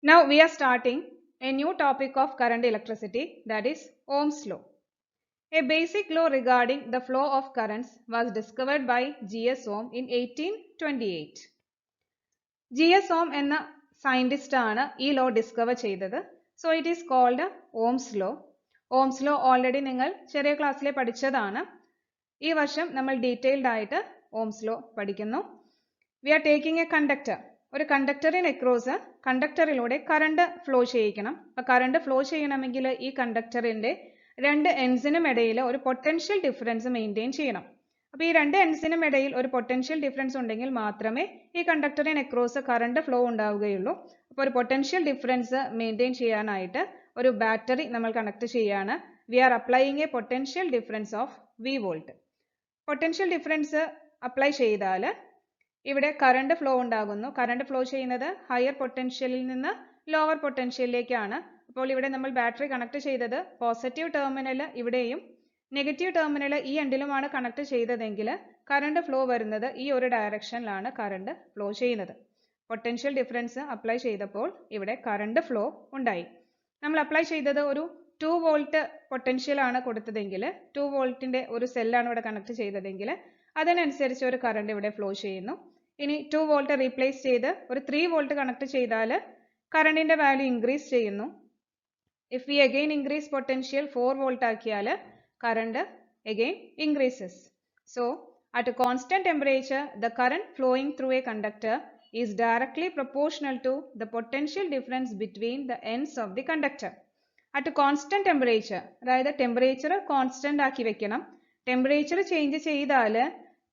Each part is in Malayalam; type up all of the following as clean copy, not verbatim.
Now we are starting a new topic of current electricity, that is Ohm's law. A basic law regarding the flow of currents was discovered by G.S. Ohm in 1828. G.S. Ohm എന്ന സയന്റിസ്റ്റ് ആണ് ഈ ലോ ഡിസ്കവർ ചെയ്തത്. So it is called Ohm's law. Ohm's law already നിങ്ങൾ ചെറിയ ക്ലാസ്സിലെ പഠിച്ചതാണ്. ഈ വർഷം നമ്മൾ ഡീറ്റെയിൽഡ് ആയിട്ട് ഓംസ് ലോ പഠിക്കുന്നു. We are taking a conductor. ഒരു കണ്ടക്ടറിന് അക്രോസ് കണ്ടക്ടറിലൂടെ കറണ്ട് ഫ്ലോ ചെയ്യിക്കണം. അപ്പോൾ കറണ്ട് ഫ്ലോ ചെയ്യണമെങ്കിൽ ഈ കണ്ടക്ടറിന്റെ രണ്ട് എൻഡ്സിനും ഇടയിൽ ഒരു പൊട്ടൻഷ്യൽ ഡിഫറൻസ് മെയിൻറ്റെയിൻ ചെയ്യണം. അപ്പോൾ ഈ രണ്ട് എൻഡ്സിനും ഇടയിൽ ഒരു പൊട്ടൻഷ്യൽ ഡിഫറൻസ് ഉണ്ടെങ്കിൽ മാത്രമേ ഈ കണ്ടക്ടറിന് അക്രോസ് കറണ്ട് ഫ്ലോ ഉണ്ടാവുകയുള്ളൂ. അപ്പോൾ ഒരു പൊട്ടൻഷ്യൽ ഡിഫറൻസ് മെയിൻറ്റെയിൻ ചെയ്യാനായിട്ട് ഒരു ബാറ്ററി നമ്മൾ കണക്ട് ചെയ്യാണ്. We are applying a potential difference of V volt. Potential difference apply ചെയ്താൽ ഇവിടെ കറണ്ട് ഫ്ലോ ഉണ്ടാകുന്നു. കറണ്ട് ഫ്ലോ ചെയ്യുന്നത് ഹയർ പൊട്ടൻഷ്യലിൽ നിന്ന് ലോവർ പൊട്ടൻഷ്യലിലേക്കാണ്. അപ്പോൾ ഇവിടെ നമ്മൾ ബാറ്ററി കണക്ട് ചെയ്തത് പോസിറ്റീവ് ടെർമിനൽ ഇവിടെയും നെഗറ്റീവ് ടെർമിനൽ ഈ എൻഡിലുമാണ് കണക്ട് ചെയ്തതെങ്കിൽ കറണ്ട് ഫ്ലോ വരുന്നത് ഈ ഒരു ഡയറക്ഷനിലാണ് കറണ്ട് ഫ്ലോ ചെയ്യുന്നത്. പൊട്ടൻഷ്യൽ ഡിഫറൻസ് അപ്ലൈ ചെയ്തപ്പോൾ ഇവിടെ കറണ്ട് ഫ്ലോ ഉണ്ടായി. നമ്മൾ അപ്ലൈ ചെയ്തത് ഒരു 2 വോൾട്ട് പൊട്ടൻഷ്യൽ ആണ് കൊടുത്തതെങ്കിൽ 2 വോൾട്ടിന്റെ ഒരു സെല്ലാണ് ഇവിടെ കണക്ട് ചെയ്തതെങ്കിൽ അതിനനുസരിച്ച് ഒരു കറണ്ട് ഇവിടെ ഫ്ലോ ചെയ്യുന്നു. ഇനി 2 വോൾട്ട് റീപ്ലേസ് ചെയ്ത് ഒരു 3 വോൾട്ട് കണക്ട് ചെയ്താൽ കറണ്ടിന്റെ വാല്യൂ ഇൻക്രീസ് ചെയ്യുന്നു. If we again increase potential 4 volt ആക്കിയാൽ current again increases. So at a constant temperature the current flowing through a conductor is directly proportional to the potential difference between the ends of the conductor. At a constant temperature, അതായത് ടെമ്പറേച്ചർ കോൺസ്റ്റന്റ് ആക്കി വെക്കണം. ടെമ്പറേച്ചർ ചേഞ്ച് ചെയ്താൽ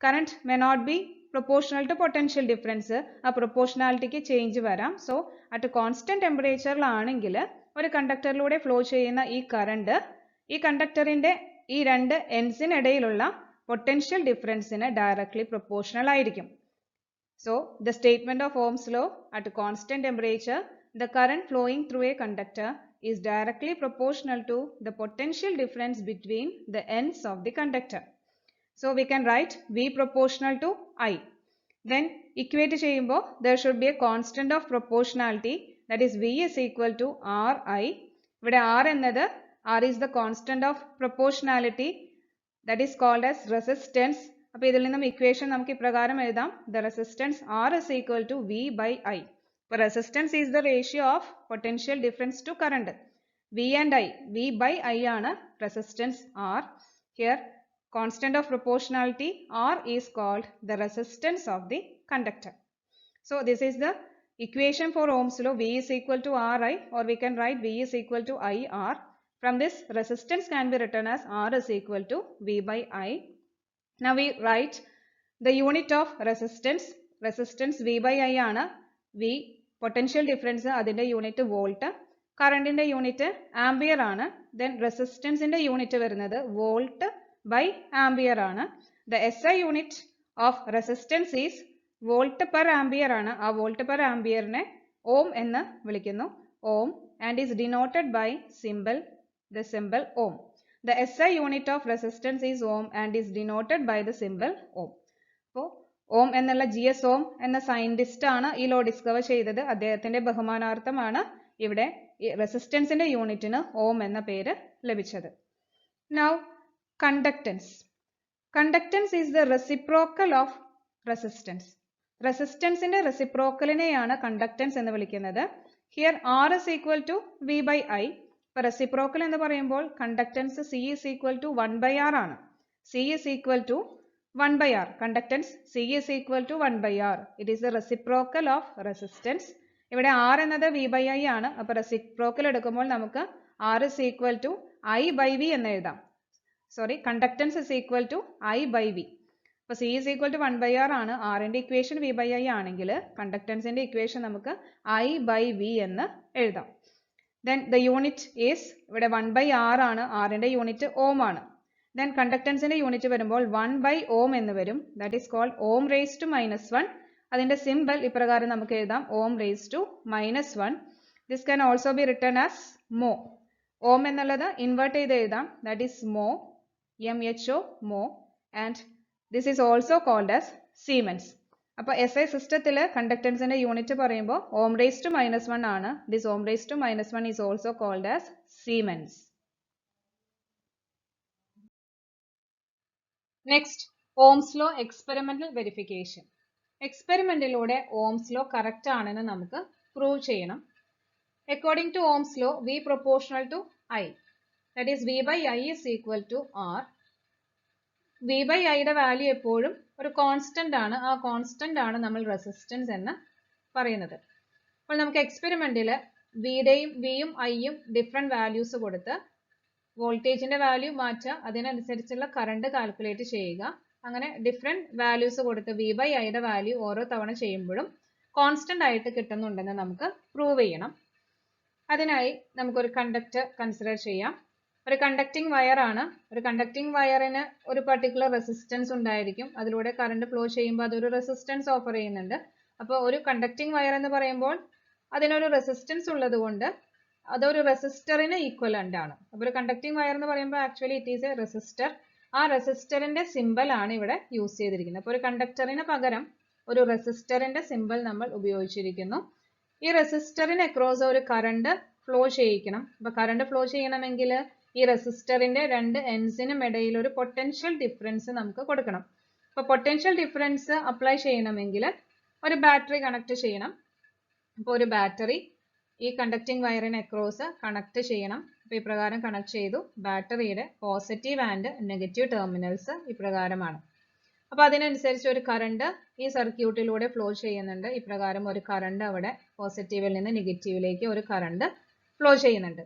current may not be proportional to potential difference. ആ പ്രൊപ്പോർഷണാലിറ്റിക്ക് ചേഞ്ച് വരാം. സോ അറ്റ് കോൺസ്റ്റന്റ് ടെമ്പറേച്ചറിലാണെങ്കിൽ ഒരു കണ്ടക്ടറിലൂടെ ഫ്ലോ ചെയ്യുന്ന ഈ കറണ്ട് ഈ കണ്ടക്ടറിന്റെ ഈ രണ്ട് എൻഡ്സിനിടയിലുള്ള പൊട്ടൻഷ്യൽ ഡിഫറൻസിന് ഡയറക്ട്ലി പ്രൊപ്പോർഷണൽ ആയിരിക്കും. So the statement of Ohm's law, at constant temperature the current flowing through a conductor is directly proportional to the potential difference between the ends of the conductor. So we can write V proportional to I. Then equate ചെയ്യുമ്പോൾ there should be a constant of proportionality, that is V is equal to Ri. ഇവിടെ R എന്നത് R is the constant of proportionality, that is called as resistance. അപ്പോൾ ഇതിൽ നിന്നും ഇക്വേഷൻ നമുക്ക് ഇപ്രകാരം എഴുതാം. The resistance R is equal to V by I. അപ്പോൾ resistance is the ratio of potential difference to current. V and I, V by I ആണ് resistance R. Here constant of proportionality R is called the resistance of the conductor. So this is the equation for Ohm's law. V is equal to Ri, or we can write V is equal to IR. From this resistance can be written as R is equal to V by I. Now we write the unit of resistance. Resistance V by I ആണ്. V potential difference അതിന്റെ യൂണിറ്റ് വോൾട്ട്, കറണ്ടിന്റെ യൂണിറ്റ് ആംപിയർ ആണ്. ദെൻ റെസിസ്റ്റൻസിന്റെ യൂണിറ്റ് വരുന്നത് വോൾട്ട് by ആംപിയർ ആണ്. The SI unit of resistance is volt per ampere ആണ്. ആ വോൾട്ട് പെർ ആംപിയറിനെ ഓം എന്ന് വിളിക്കുന്നു. ഓം and is denoted by the symbol ohm. The SI unit of resistance is ohm and is denoted by the symbol ohm. അപ്പോൾ ഓം എന്നുള്ള GS ഓം എന്ന സയന്റിസ്റ്റ് ആണ് ഈ ലോ ഡിസ്കവർ ചെയ്തത്. അദ്ദേഹത്തിന്റെ ബഹുമാനാർത്ഥമാണ് ഇവിടെ റെസിസ്റ്റൻസിന്റെ യൂണിറ്റിന് ഓം എന്ന പേര് ലഭിച്ചത്. Now conductance. Conductance is the reciprocal of resistance. റെസിസ്റ്റൻസിന്റെ റെസിപ്രോക്കലിനെയാണ് കണ്ടക്ടൻസ് എന്ന് വിളിക്കുന്നത്. Here R is equal to V by I. ഇപ്പോൾ റെസിപ്രോക്കൽ എന്ന് പറയുമ്പോൾ conductance C is equal to 1 by R ആണ്. C is equal to 1 by R. Conductance C is equal to 1 by R. It is the reciprocal of resistance. ഇവിടെ R എന്നത് V by I ആണ്. അപ്പോൾ റെസിപ്രോക്കൽ എടുക്കുമ്പോൾ നമുക്ക് R is equal to I by V എന്ന് എഴുതാം. Sorry, conductance is equal to I by V. അപ്പോൾ C is equal to 1 by R ആണ്. R ന്റെ ഇക്വേഷൻ V by I ആണെങ്കിൽ കണ്ടക്ടൻസിന്റെ ഇക്വേഷൻ നമുക്ക് I by V എന്ന് എഴുതാം. Then the unit is ഇവിടെ 1 by R ആണ്. R ന്റെ യൂണിറ്റ് ഓം ആണ്. Then കണ്ടക്ടൻസിന്റെ യൂണിറ്റ് വരുമ്പോൾ 1 by ഓം എന്ന് വരും. That is called ohm raised to -1. അതിന്റെ സിമ്പൽ ഇപ്രകാരം നമുക്ക് എഴുതാം, ohm raised to -1. This can also be written as mho. ഓം എന്നുള്ളത് ഇൻവേർട്ട് ചെയ്ത് എഴുതാം. That is mho, MHO, mho, and this is also called as Siemens. അപ്പോൾ SI സിസ്റ്റത്തിൽ കണ്ടക്ടൻസിന്റെ യൂണിറ്റ് പറയുമ്പോൾ ഓം റേസ് ടു -1 ആണ്. This ohm raise to -1 is also called as siemens. Next, Ohm's law experimental verification. എക്സ്പെരിമെന്റിലൂടെ ഓംസ് ലോ കറക്റ്റ് ആണെന്ന് നമുക്ക് പ്രൂവ് ചെയ്യണം. According to Ohm's law, V proportional to I, that is V by I is equal to R. V by I യുടെ വാല്യൂ എപ്പോഴും ഒരു കോൺസ്റ്റന്റ് ആണ്. ആ കോൺസ്റ്റന്റ് ആണ് നമ്മൾ റെസിസ്റ്റൻസ് എന്ന് പറയുന്നത്. അപ്പോൾ നമുക്ക് എക്സ്പെരിമെന്റിൽ വിയും ഐയും ഡിഫറെന്റ് വാല്യൂസ് കൊടുത്ത് വോൾട്ടേജിന്റെ വാല്യൂ മാറ്റുക, അതിനനുസരിച്ചുള്ള കറണ്ട് കാൽക്കുലേറ്റ് ചെയ്യുക. അങ്ങനെ ഡിഫറെന്റ് വാല്യൂസ് കൊടുത്ത് V by I യുടെ വാല്യൂ ഓരോ തവണ ചെയ്യുമ്പോഴും കോൺസ്റ്റന്റ് ആയിട്ട് കിട്ടുന്നുണ്ടെന്ന് നമുക്ക് പ്രൂവ് ചെയ്യണം. അതിനായി നമുക്കൊരു കണ്ടക്ടർ കൺസിഡർ ചെയ്യാം. ഒരു കണ്ടക്ടിങ് വയർ ആണ്. ഒരു കണ്ടക്ടിങ് വയറിന് ഒരു പർട്ടിക്കുലർ റെസിസ്റ്റൻസ് ഉണ്ടായിരിക്കും. അതിലൂടെ കറണ്ട് ഫ്ലോ ചെയ്യുമ്പോൾ അതൊരു റെസിസ്റ്റൻസ് ഓഫർ ചെയ്യുന്നുണ്ട്. അപ്പോൾ ഒരു കണ്ടക്ടിങ് വയർ എന്ന് പറയുമ്പോൾ അതിനൊരു റെസിസ്റ്റൻസ് ഉള്ളത് കൊണ്ട് അതൊരു റെസിസ്റ്ററിന് ഈക്വലന്റ് ആണ്. അപ്പോൾ ഒരു കണ്ടക്ടിങ് വയർ എന്ന് പറയുമ്പോൾ actually it is A resistor. ആ റെസിസ്റ്ററിന്റെ സിമ്പൽ ആണ് ഇവിടെ യൂസ് ചെയ്തിരിക്കുന്നത്. അപ്പോൾ ഒരു കണ്ടക്ടറിന് പകരം ഒരു റെസിസ്റ്ററിന്റെ സിമ്പൽ നമ്മൾ ഉപയോഗിച്ചിരിക്കുന്നു. ഈ റെസിസ്റ്ററിന് അക്രോസ് ഒരു കറണ്ട് ഫ്ലോ ചെയ്യിക്കണം. അപ്പൊ കറണ്ട് ഫ്ലോ ചെയ്യണമെങ്കിൽ ഈ റെസിസ്റ്ററിന്റെ രണ്ട് എൻഡ്സിനും ഇടയിൽ ഒരു പൊട്ടൻഷ്യൽ ഡിഫറൻസ് നമുക്ക് കൊടുക്കണം. അപ്പൊ പൊട്ടൻഷ്യൽ ഡിഫറൻസ് അപ്ലൈ ചെയ്യണമെങ്കിൽ ഒരു ബാറ്ററി കണക്ട് ചെയ്യണം. അപ്പോൾ ഒരു ബാറ്ററി ഈ കണ്ടക്ടിങ് വയറിന് അക്രോസ് കണക്ട് ചെയ്യണം. അപ്പൊ ഇപ്രകാരം കണക്ട് ചെയ്തു. ബാറ്ററിയുടെ പോസിറ്റീവ് ആൻഡ് നെഗറ്റീവ് ടെർമിനൽസ് ഇപ്രകാരമാണ്. അപ്പൊ അതിനനുസരിച്ച് ഒരു കറണ്ട് ഈ സർക്യൂട്ടിലൂടെ ഫ്ലോ ചെയ്യുന്നുണ്ട്. ഇപ്രകാരം ഒരു കറണ്ട് അവിടെ പോസിറ്റീവിൽ നിന്ന് നെഗറ്റീവിലേക്ക് ഒരു കറണ്ട് ഫ്ലോ ചെയ്യുന്നുണ്ട്.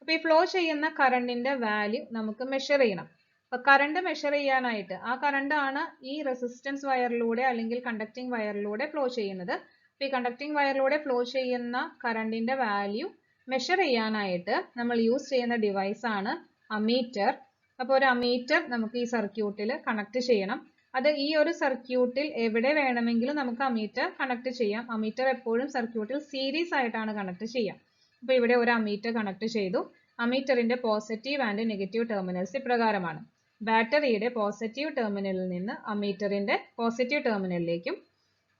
അപ്പൊ ഈ ഫ്ലോ ചെയ്യുന്ന കറണ്ടിന്റെ വാല്യൂ നമുക്ക് മെഷർ ചെയ്യണം. അപ്പൊ കറണ്ട് മെഷർ ചെയ്യാനായിട്ട് ആ കറണ്ട് ആണ് ഈ റെസിസ്റ്റൻസ് വയറിലൂടെ അല്ലെങ്കിൽ കണ്ടക്ടിങ് വയറിലൂടെ ഫ്ലോ ചെയ്യുന്നത്. അപ്പൊ ഈ കണ്ടക്ടിങ് വയറിലൂടെ ഫ്ലോ ചെയ്യുന്ന കറണ്ടിന്റെ വാല്യൂ മെഷർ ചെയ്യാനായിട്ട് നമ്മൾ യൂസ് ചെയ്യുന്ന ഡിവൈസ് ആണ് അമീറ്റർ. അപ്പോൾ ഒരു അമീറ്റർ നമുക്ക് ഈ സർക്യൂട്ടിൽ കണക്ട് ചെയ്യണം. അത് ഈ ഒരു സർക്യൂട്ടിൽ എവിടെ വേണമെങ്കിലും നമുക്ക് അമീറ്റർ കണക്ട് ചെയ്യാം. അമീറ്റർ എപ്പോഴും സർക്യൂട്ടിൽ സീരീസ് ആയിട്ടാണ് കണക്ട് ചെയ്യാം. അപ്പോൾ ഇവിടെ ഒരു അമീറ്റർ കണക്ട് ചെയ്തു. അമീറ്ററിന്റെ പോസിറ്റീവ് ആൻഡ് നെഗറ്റീവ് ടെർമിനൽസ് ഇപ്രകാരമാണ്. ബാറ്ററിയുടെ പോസിറ്റീവ് ടെർമിനലിൽ നിന്ന് അമീറ്ററിന്റെ പോസിറ്റീവ് ടെർമിനലിലേക്കും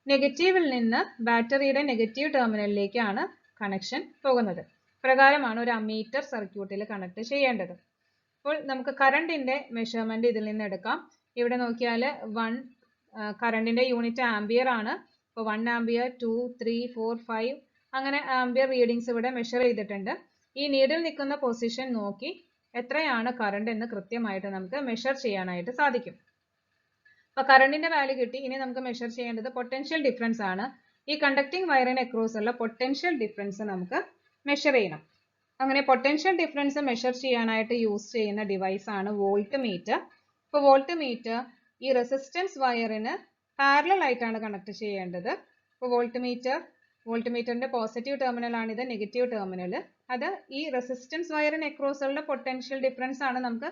നെഗറ്റീവിൽ നിന്ന് ബാറ്ററിയുടെ നെഗറ്റീവ് ടെർമിനലിലേക്കാണ് കണക്ഷൻ പോകുന്നത്. പ്രകാരമാണ് ഒരു അമീറ്റർ സർക്യൂട്ടിൽ കണക്ട് ചെയ്യേണ്ടത്. അപ്പോൾ നമുക്ക് കറണ്ടിന്റെ മെഷർമെന്റ് ഇതിൽ നിന്ന് എടുക്കാം. ഇവിടെ നോക്കിയാൽ കറണ്ടിന്റെ യൂണിറ്റ് ആംബിയർ ആണ്. അപ്പോൾ 1 ആംബിയർ, 2, 3, 4, 5 അങ്ങനെ ആംബിയർ റീഡിങ്സ് ഇവിടെ മെഷർ ചെയ്തിട്ടുണ്ട്. ഈ നീഡിൽ നിൽക്കുന്ന പൊസിഷൻ നോക്കി എത്രയാണ് കറണ്ട് എന്ന് കൃത്യമായിട്ട് നമുക്ക് മെഷർ ചെയ്യാനായിട്ട് സാധിക്കും. അപ്പൊ കറണ്ടിന്റെ വാല്യൂ കിട്ടി. ഇനി നമുക്ക് മെഷർ ചെയ്യേണ്ടത് പൊട്ടൻഷ്യൽ ഡിഫറൻസ് ആണ്. ഈ കണ്ടക്ടിങ് വയറിന് അക്രോസ് ഉള്ള പൊട്ടൻഷ്യൽ ഡിഫറൻസ് നമുക്ക് മെഷർ ചെയ്യണം. അങ്ങനെ പൊട്ടൻഷ്യൽ ഡിഫറൻസ് മെഷർ ചെയ്യാനായിട്ട് യൂസ് ചെയ്യുന്ന ഡിവൈസ് ആണ് വോൾട്ട് മീറ്റർ. ഇപ്പോൾ വോൾട്ട് മീറ്റർ ഈ റെസിസ്റ്റൻസ് വയറിന് പാരലൽ ആയിട്ടാണ് കണക്ട് ചെയ്യേണ്ടത്. ഇപ്പോൾ വോൾട്ട് മീറ്ററിന്റെ പോസിറ്റീവ് ടെർമിനൽ ആണ് ഇത്, നെഗറ്റീവ് ടെർമിനൽ. അത് ഈ റെസിസ്റ്റൻസ് വയറിന് അക്രോസ് ഉള്ള പൊട്ടൻഷ്യൽ ഡിഫറൻസ് ആണ് നമുക്ക്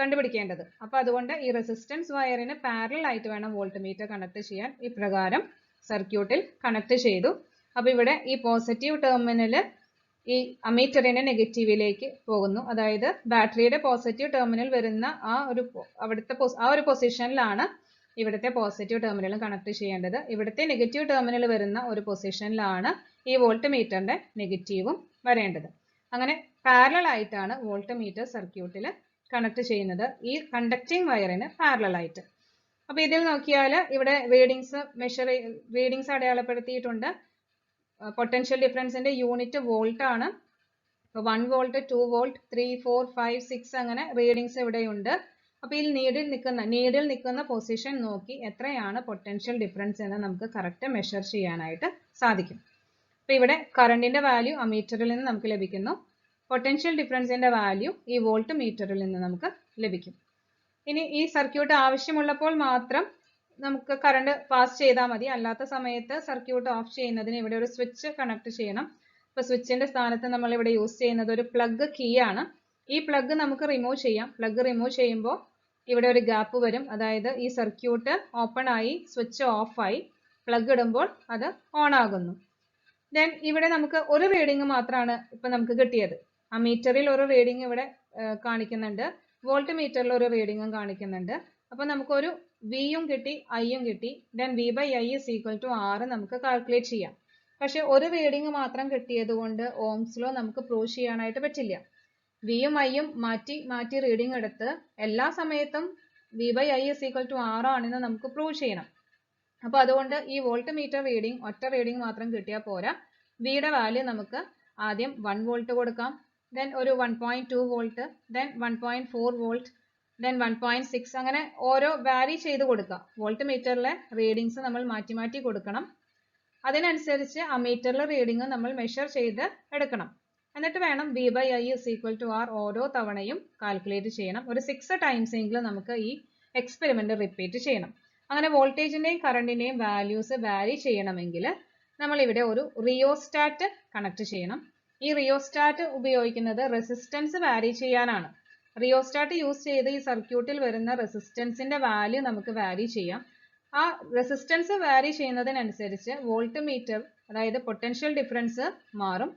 കണ്ടുപിടിക്കേണ്ടത്. അപ്പൊ അതുകൊണ്ട് ഈ റെസിസ്റ്റൻസ് വയറിന് പാരലൽ ആയിട്ട് വേണം വോൾട്ട് മീറ്റർ കണക്ട് ചെയ്യാൻ. ഇപ്രകാരം സർക്യൂട്ടിൽ കണക്ട് ചെയ്തു. അപ്പൊ ഇവിടെ ഈ പോസിറ്റീവ് ടെർമിനൽ ഈ അമീറ്ററിന്റെ നെഗറ്റീവിലേക്ക് പോകുന്നു. അതായത് ബാറ്ററിയുടെ പോസിറ്റീവ് ടെർമിനൽ വരുന്ന ആ ഒരു പൊസിഷനിലാണ് ഇവിടുത്തെ പോസിറ്റീവ് ടെർമിനലും കണക്ട് ചെയ്യേണ്ടത്. ഇവിടുത്തെ നെഗറ്റീവ് ടെർമിനൽ വരുന്ന ഒരു പൊസിഷനിലാണ് ഈ വോൾട്ട് മീറ്ററിന്റെ നെഗറ്റീവും വരേണ്ടത്. അങ്ങനെ പാരലൽ ആയിട്ടാണ് വോൾട്ട് മീറ്റർ സർക്യൂട്ടിൽ കണക്ട് ചെയ്യുന്നത്, ഈ കണ്ടക്ടിങ് വയറിന് പാരലൽ ആയിട്ട്. അപ്പൊ ഇതിൽ നോക്കിയാൽ ഇവിടെ റീഡിങ്സ് അടയാളപ്പെടുത്തിയിട്ടുണ്ട്. പൊട്ടൻഷ്യൽ ഡിഫറൻസിന്റെ യൂണിറ്റ് വോൾട്ട് ആണ്. 1 വോൾട്ട്, 2 വോൾട്ട്, 3, 4, 5, 6 അങ്ങനെ റീഡിങ്സ് ഇവിടെയുണ്ട്. അപ്പൊ ഈ നീഡിൽ നിൽക്കുന്ന പൊസിഷൻ നോക്കി എത്രയാണ് പൊട്ടൻഷ്യൽ ഡിഫറൻസ് എന്ന് നമുക്ക് കറക്റ്റ് മെഷർ ചെയ്യാനായിട്ട് സാധിക്കും. അപ്പൊ ഇവിടെ കറണ്ടിന്റെ വാല്യൂ അമീറ്ററിൽ നിന്ന് നമുക്ക് ലഭിക്കുന്നു. പൊട്ടൻഷ്യൽ ഡിഫറൻസിന്റെ വാല്യൂ ഈ വോൾട്ട് മീറ്ററിൽ നിന്ന് നമുക്ക് ലഭിക്കും. ഇനി ഈ സർക്യൂട്ട് ആവശ്യമുള്ളപ്പോൾ മാത്രം നമുക്ക് കറണ്ട് പാസ് ചെയ്താൽ മതി. അല്ലാത്ത സമയത്ത് സർക്യൂട്ട് ഓഫ് ചെയ്യുന്നതിന് ഇവിടെ ഒരു സ്വിച്ച് കണക്ട് ചെയ്യണം. ഇപ്പൊ സ്വിച്ചിന്റെ സ്ഥാനത്ത് നമ്മൾ ഇവിടെ യൂസ് ചെയ്യുന്നത് ഒരു പ്ലഗ് കീ ആണ്. ഈ പ്ലഗ് നമുക്ക് റിമൂവ് ചെയ്യാം. പ്ലഗ് റിമൂവ് ചെയ്യുമ്പോൾ ഇവിടെ ഒരു ഗ്യാപ്പ് വരും. അതായത് ഈ സർക്യൂട്ട് ഓപ്പൺ ആയി സ്വിച്ച് ഓഫ് ആയി, പ്ലഗ് ഇടുമ്പോൾ അത് ഓൺ ആകുന്നു. ദെൻ ഇവിടെ നമുക്ക് ഒരു റീഡിംഗ് മാത്രമാണ് ഇപ്പൊ നമുക്ക് കിട്ടിയത്. അമീറ്ററിൽ ഒരു റീഡിംഗ് ഇവിടെ കാണിക്കുന്നുണ്ട്, വോൾട്ട് മീറ്ററിൽ ഒരു റീഡിംഗും കാണിക്കുന്നുണ്ട്. അപ്പൊ നമുക്കൊരു വിയും കിട്ടി ഐയും കിട്ടി. Then V by I is equal to R നമുക്ക് കാൽക്കുലേറ്റ് ചെയ്യാം. പക്ഷെ ഒരു റീഡിങ് മാത്രം കിട്ടിയത് കൊണ്ട് ഓംസ് ലോ നമുക്ക് പ്രൂവ് ചെയ്യാനായിട്ട് പറ്റില്ല. വിയും ഐയും മാറ്റി മാറ്റി റീഡിങ് എടുത്ത് എല്ലാ സമയത്തും V by I is equal to R ആണെന്ന് നമുക്ക് പ്രൂവ് ചെയ്യണം. അപ്പോൾ അതുകൊണ്ട് ഈ വോൾട്ട് മീറ്റർ റീഡിങ് ഒറ്റ റീഡിങ് മാത്രം കിട്ടിയാൽ പോരാ. വിയുടെ വാല്യൂ നമുക്ക് ആദ്യം 1 വോൾട്ട് കൊടുക്കാം, ദെൻ ഒരു 1.2 വോൾട്ട്, ദെൻ 1.4 വോൾട്ട്, ദെൻ 1.6, അങ്ങനെ ഓരോ വാരി ചെയ്ത് കൊടുക്കുക. വോൾട്ട് മീറ്ററിലെ റീഡിങ്സ് നമ്മൾ മാറ്റി മാറ്റി കൊടുക്കണം. അതിനനുസരിച്ച് ആ മീറ്ററിലെ റീഡിങ് നമ്മൾ മെഷർ ചെയ്ത് എടുക്കണം. എന്നിട്ട് വേണം V by I is equal to R ഓരോ തവണയും കാൽക്കുലേറ്റ് ചെയ്യണം. ഒരു 6 ടൈംസ് എങ്കിലും നമുക്ക് ഈ എക്സ്പെരിമെന്റ് റിപ്പീറ്റ് ചെയ്യണം. അങ്ങനെ വോൾട്ടേജിന്റെയും കറണ്ടിന്റെയും വാല്യൂസ് വാരി ചെയ്യണമെങ്കിൽ നമ്മൾ ഇവിടെ ഒരു റിയോസ്റ്റാറ്റ് കണക്ട് ചെയ്യണം. ഈ റിയോസ്റ്റാറ്റ് ഉപയോഗിക്കുന്നത് റെസിസ്റ്റൻസ് വാരി ചെയ്യാനാണ്. റിയോസ്റ്റാറ്റ് യൂസ് ചെയ്ത് ഈ സർക്യൂട്ടിൽ വരുന്ന റെസിസ്റ്റൻസിന്റെ വാല്യൂ നമുക്ക് വാരി ചെയ്യാം. ആ റെസിസ്റ്റൻസ് വാരി ചെയ്യുന്നതിനനുസരിച്ച് വോൾട്ട് മീറ്റർ, അതായത് പൊട്ടൻഷ്യൽ ഡിഫറൻസ് മാറും.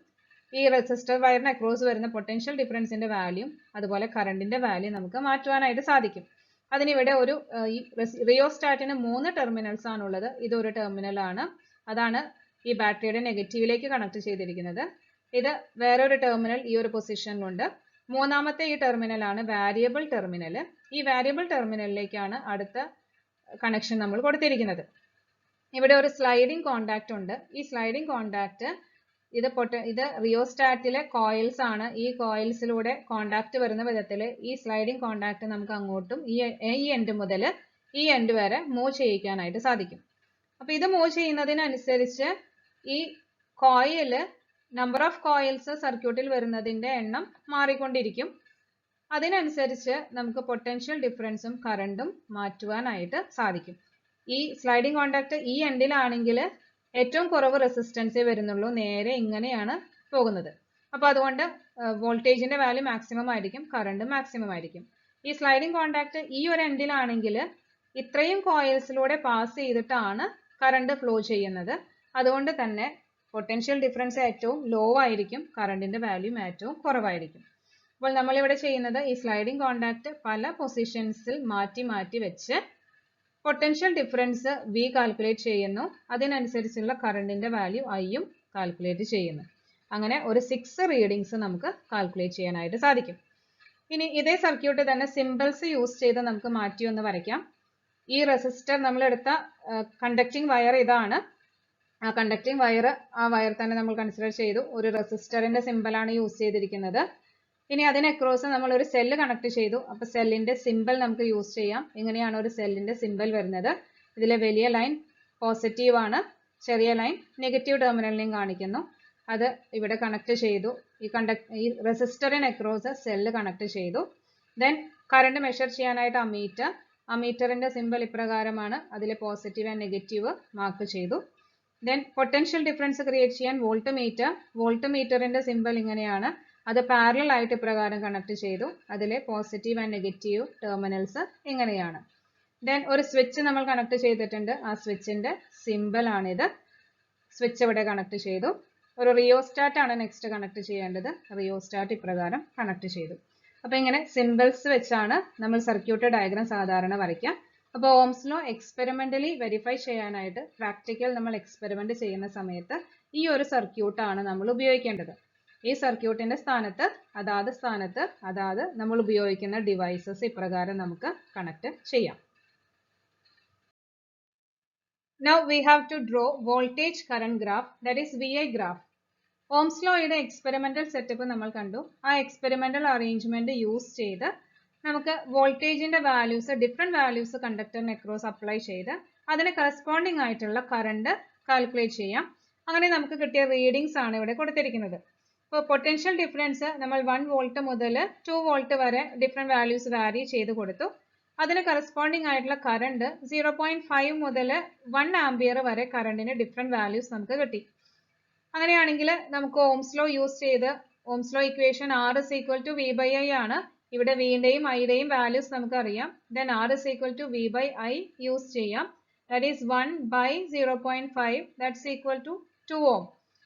ഈ റെസിസ്റ്റർ വയറിന് അക്രോസ് വരുന്ന പൊട്ടൻഷ്യൽ ഡിഫറൻസിന്റെ വാല്യൂ അതുപോലെ കറണ്ടിന്റെ വാല്യൂ നമുക്ക് മാറ്റുവാനായിട്ട് സാധിക്കും. അതിനിവിടെ ഒരു റിയോസ്റ്റാറ്റിന് 3 ടെർമിനൽസ് ആണുള്ളത്. ഇതൊരു ടെർമിനൽ ആണ്, അതാണ് ഈ ബാറ്ററിയുടെ നെഗറ്റീവിലേക്ക് കണക്ട് ചെയ്തിരിക്കുന്നത്. ഇത് വേറൊരു ടെർമിനൽ ഈ ഒരു പൊസിഷനിലുണ്ട്. മൂന്നാമത്തെ ഈ ടെർമിനൽ ആണ് വാരിയബിൾ ടെർമിനൽ. ഈ വാരിയബിൾ ടെർമിനലിലേക്കാണ് അടുത്ത കണക്ഷൻ നമ്മൾ കൊടുത്തിരിക്കുന്നത്. ഇവിടെ ഒരു സ്ലൈഡിംഗ് കോണ്ടാക്ട് ഉണ്ട്. ഈ സ്ലൈഡിംഗ് കോണ്ടാക്ട് ഇത് റിയോസ്റ്റാറ്റിലെ കോയിൽസ് ആണ്. ഈ കോയിൽസിലൂടെ കോണ്ടാക്ട് വരുന്ന വിധത്തിൽ ഈ സ്ലൈഡിംഗ് കോണ്ടാക്ട് നമുക്ക് അങ്ങോട്ടും ഈ എൻഡ് മുതൽ ഈ എൻഡ് വരെ മൂവ് ചെയ്യിക്കാനായിട്ട് സാധിക്കും. അപ്പൊ ഇത് മൂവ് ചെയ്യുന്നതിനനുസരിച്ച് ഈ കോയില് നമ്പർ ഓഫ് കോയിൽസ് സർക്യൂട്ടിൽ വരുന്നതിന്റെ എണ്ണം മാറിക്കൊണ്ടിരിക്കും. അതിനനുസരിച്ച് നമുക്ക് പൊട്ടൻഷ്യൽ ഡിഫറൻസും കറണ്ടും മാറ്റുവാനായിട്ട് സാധിക്കും. ഈ സ്ലൈഡിംഗ് കോണ്ടാക്ട് ഈ എൻഡിലാണെങ്കിൽ ഏറ്റവും കുറവ് റെസിസ്റ്റൻസേ വരുന്നുള്ളൂ, നേരെ ഇങ്ങനെയാണ് പോകുന്നത്. അപ്പോൾ അതുകൊണ്ട് വോൾട്ടേജിന്റെ വാല്യൂ മാക്സിമം ആയിരിക്കും, കറണ്ട് മാക്സിമം ആയിരിക്കും. ഈ സ്ലൈഡിംഗ് കോണ്ടാക്ട് ഈ ഒരു എൻഡിലാണെങ്കിൽ ഇത്രയും കോയിൽസിലൂടെ പാസ് ചെയ്തിട്ടാണ് കറണ്ട് ഫ്ലോ ചെയ്യുന്നത്. അതുകൊണ്ട് തന്നെ പൊട്ടൻഷ്യൽ ഡിഫറൻസ് ഏറ്റവും ലോ ആയിരിക്കും, കറണ്ടിന്റെ വാല്യൂ ഏറ്റവും കുറവായിരിക്കും. അപ്പോൾ നമ്മളിവിടെ ചെയ്യുന്നത് ഈ സ്ലൈഡിംഗ് കോണ്ടാക്ട് പല പൊസിഷൻസിൽ മാറ്റി മാറ്റി വെച്ച് പൊട്ടൻഷ്യൽ ഡിഫറൻസ് വി കാൽക്കുലേറ്റ് ചെയ്യുന്നു. അതിനനുസരിച്ചുള്ള കറണ്ടിന്റെ വാല്യൂ ഐയും കാൽക്കുലേറ്റ് ചെയ്യുന്നു. അങ്ങനെ ഒരു 6 റീഡിങ്സ് നമുക്ക് കാൽക്കുലേറ്റ് ചെയ്യാനായിട്ട് സാധിക്കും. ഇനി ഇതേ സർക്യൂട്ട് തന്നെ സിംബൽസ് യൂസ് ചെയ്ത് നമുക്ക് മാറ്റി ഒന്ന് വരയ്ക്കാം. ഈ റെസിസ്റ്റർ നമ്മൾ എടുത്ത കണ്ടക്ടിങ് വയർ ഇതാണ്. ആ കണ്ടക്ടിങ് വയർ, ആ വയർ തന്നെ നമ്മൾ കൺസിഡർ ചെയ്തു. ഒരു റെസിസ്റ്ററിന്റെ സിംബലാണ് യൂസ് ചെയ്തിരിക്കുന്നത്. ഇനി അതിന് അക്രോസ് നമ്മൾ ഒരു സെല്ല് കണക്ട് ചെയ്തു. അപ്പൊ സെല്ലിന്റെ സിംബൽ നമുക്ക് യൂസ് ചെയ്യാം. ഇങ്ങനെയാണ് ഒരു സെല്ലിന്റെ സിംബൽ വരുന്നത്. ഇതിലെ വലിയ ലൈൻ പോസിറ്റീവ് ആണ്, ചെറിയ ലൈൻ നെഗറ്റീവ് ടെർമിനലിനെയും കാണിക്കുന്നു. അത് ഇവിടെ കണക്ട് ചെയ്തു. ഈ റെസിസ്റ്ററിന് അക്രോസ് സെല്ല് കണക്ട് ചെയ്തു. ദെൻ കറണ്ട് മെഷർ ചെയ്യാനായിട്ട് അമീറ്ററിന്റെ സിംബൽ ഇപ്രകാരമാണ്. അതിലെ പോസിറ്റീവ് ആൻഡ് നെഗറ്റീവ് മാർക്ക് ചെയ്തു. ദെൻ പൊട്ടൻഷ്യൽ ഡിഫറൻസ് ക്രിയേറ്റ് ചെയ്യാൻ വോൾട്ട് മീറ്ററിന്റെ സിംബൽ ഇങ്ങനെയാണ്. അത് പാരലൽ ആയിട്ട് ഇപ്രകാരം കണക്ട് ചെയ്തു. അതിലെ പോസിറ്റീവ് ആൻഡ് നെഗറ്റീവ് ടെർമിനൽസ് ഇങ്ങനെയാണ്. ദെൻ ഒരു സ്വിച്ച് നമ്മൾ കണക്ട് ചെയ്തിട്ടുണ്ട്. ആ സ്വിച്ചിന്റെ സിംബൽ ആണിത്. സ്വിച്ച് ഇവിടെ കണക്ട് ചെയ്തു. ഒരു റിയോസ്റ്റാറ്റ് ആണ് നെക്സ്റ്റ് കണക്ട് ചെയ്യേണ്ടത്. റിയോസ്റ്റാറ്റ് ഇപ്രകാരം കണക്ട് ചെയ്തു. അപ്പൊ ഇങ്ങനെ സിംബൽസ് വെച്ചാണ് നമ്മൾ സർക്യൂട്ട് ഡയഗ്രാം സാധാരണ വരയ്ക്കുക. അപ്പോൾ ഓംസ് ലോ എക്സ്പെരിമെന്റലി വെരിഫൈ ചെയ്യാനായിട്ട് പ്രാക്ടിക്കൽ നമ്മൾ എക്സ്പെരിമെന്റ് ചെയ്യുന്ന സമയത്ത് ഈ ഒരു സർക്യൂട്ടാണ് നമ്മൾ ഉപയോഗിക്കേണ്ടത്. ഈ സർക്യൂട്ടിന്റെ സ്ഥാനത്ത് അതാത് നമ്മൾ ഉപയോഗിക്കുന്ന ഡിവൈസസ് ഇപ്രകാരം നമുക്ക് കണക്ട് ചെയ്യാം. Now we have to draw voltage current graph, that is VI graph. Ohm's ലോയുടെ എക്സ്പെരിമെന്റൽ സെറ്റപ്പ് നമ്മൾ കണ്ടു. ആ എക്സ്പെരിമെന്റൽ അറേഞ്ച്മെന്റ് യൂസ് ചെയ്ത് നമുക്ക് വോൾട്ടേജിന്റെ വാല്യൂസ്, ഡിഫറെന്റ് വാല്യൂസ് കണ്ടക്ടറിന് അക്രോസ് അപ്ലൈ ചെയ്ത് അതിന് കറസ്പോണ്ടിങ് ആയിട്ടുള്ള കറണ്ട് കാൽക്കുലേറ്റ് ചെയ്യാം. അങ്ങനെ നമുക്ക് കിട്ടിയ റീഡിങ്സ് ആണ് ഇവിടെ കൊടുത്തിരിക്കുന്നത്. ഇപ്പോൾ പൊട്ടൻഷ്യൽ ഡിഫറൻസ് നമ്മൾ 1 വോൾട്ട് മുതൽ 2 വോൾട്ട് വരെ ഡിഫറെന്റ് വാല്യൂസ് വാരി ചെയ്ത് കൊടുത്തു. അതിന് കറസ്പോണ്ടിങ് ആയിട്ടുള്ള കറണ്ട് 0.5 മുതൽ 1 ആംപിയർ വരെ കറണ്ടിന് ഡിഫറെന്റ് വാല്യൂസ് നമുക്ക് കിട്ടി. അങ്ങനെയാണെങ്കിൽ നമുക്ക് ഓംസ് ലോ യൂസ് ചെയ്ത് Ohm's law equation R is equal to V by I ആണ്. ഇവിടെ വിയുടെയും ഐയുടെയും വാല്യൂസ് നമുക്ക് അറിയാം. Then R is equal to V by I use ചെയ്യാം. That is 1 by 0.5, that's equal to 2 ohm.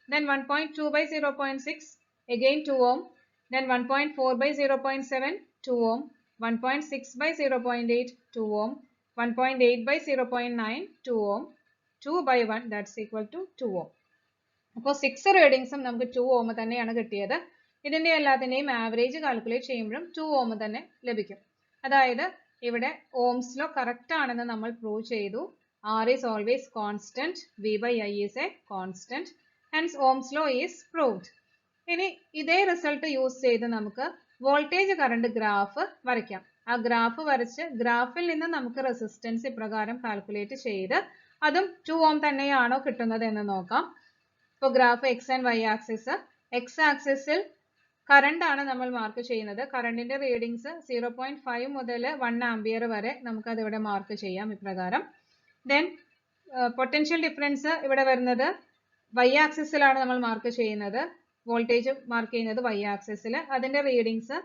Then 1.2 by 0.6, again 2 ohm. Then 1.4 by 0.7, 2 ohm. 1.6 by 0.8, 2 ohm. 1.8 by 0.9 2 ohm, 2 by 1 that's equal to 2 ohm. അപ്പോൾ 6 റീഡിങ്സും നമുക്ക് 2 ohm തന്നെയാണ് കിട്ടിയത്. ഇതിന്റെ എല്ലാത്തിന്റെയും ആവറേജ് കാൽക്കുലേറ്റ് ചെയ്യുമ്പോഴും 2 ohm തന്നെ ലഭിക്കും. അതായത് ഇവിടെ ഓംസ് ലോ കറക്റ്റ് ആണെന്ന് നമ്മൾ പ്രൂവ് ചെയ്തു. R is always constant, V by I is a constant, hence Ohm's law is proved. ഇനി ഇതേ റിസൾട്ട് യൂസ് ചെയ്ത് നമുക്ക് വോൾട്ടേജ് കറണ്ട് ഗ്രാഫ് വരയ്ക്കാം. ആ ഗ്രാഫ് വരച്ച് ഗ്രാഫിൽ നിന്ന് നമുക്ക് റെസിസ്റ്റൻസ് ഇപ്രകാരം കാൽക്കുലേറ്റ് ചെയ്ത് അതും 2 ohm തന്നെയാണോ കിട്ടുന്നത് എന്ന് നോക്കാം. ഇപ്പോൾ graph X and Y axis, X ആക്സിസിൽ കറണ്ട് ആണ് നമ്മൾ മാർക്ക് ചെയ്യുന്നത്. കറണ്ടിന്റെ റീഡിങ്സ് 0.5 മുതൽ 1 ആംപിയർ വരെ നമുക്ക് അത് ഇവിടെ മാർക്ക് ചെയ്യാം ഇപ്രകാരം. ദെൻ പൊട്ടൻഷ്യൽ ഡിഫറൻസ് ഇവിടെ വരുന്നത് വൈ ആക്സിസിലാണ് നമ്മൾ മാർക്ക് ചെയ്യുന്നത്. വോൾട്ടേജ് മാർക്ക് ചെയ്യുന്നത് വൈ ആക്സിസിൽ. അതിന്റെ റീഡിങ്സ്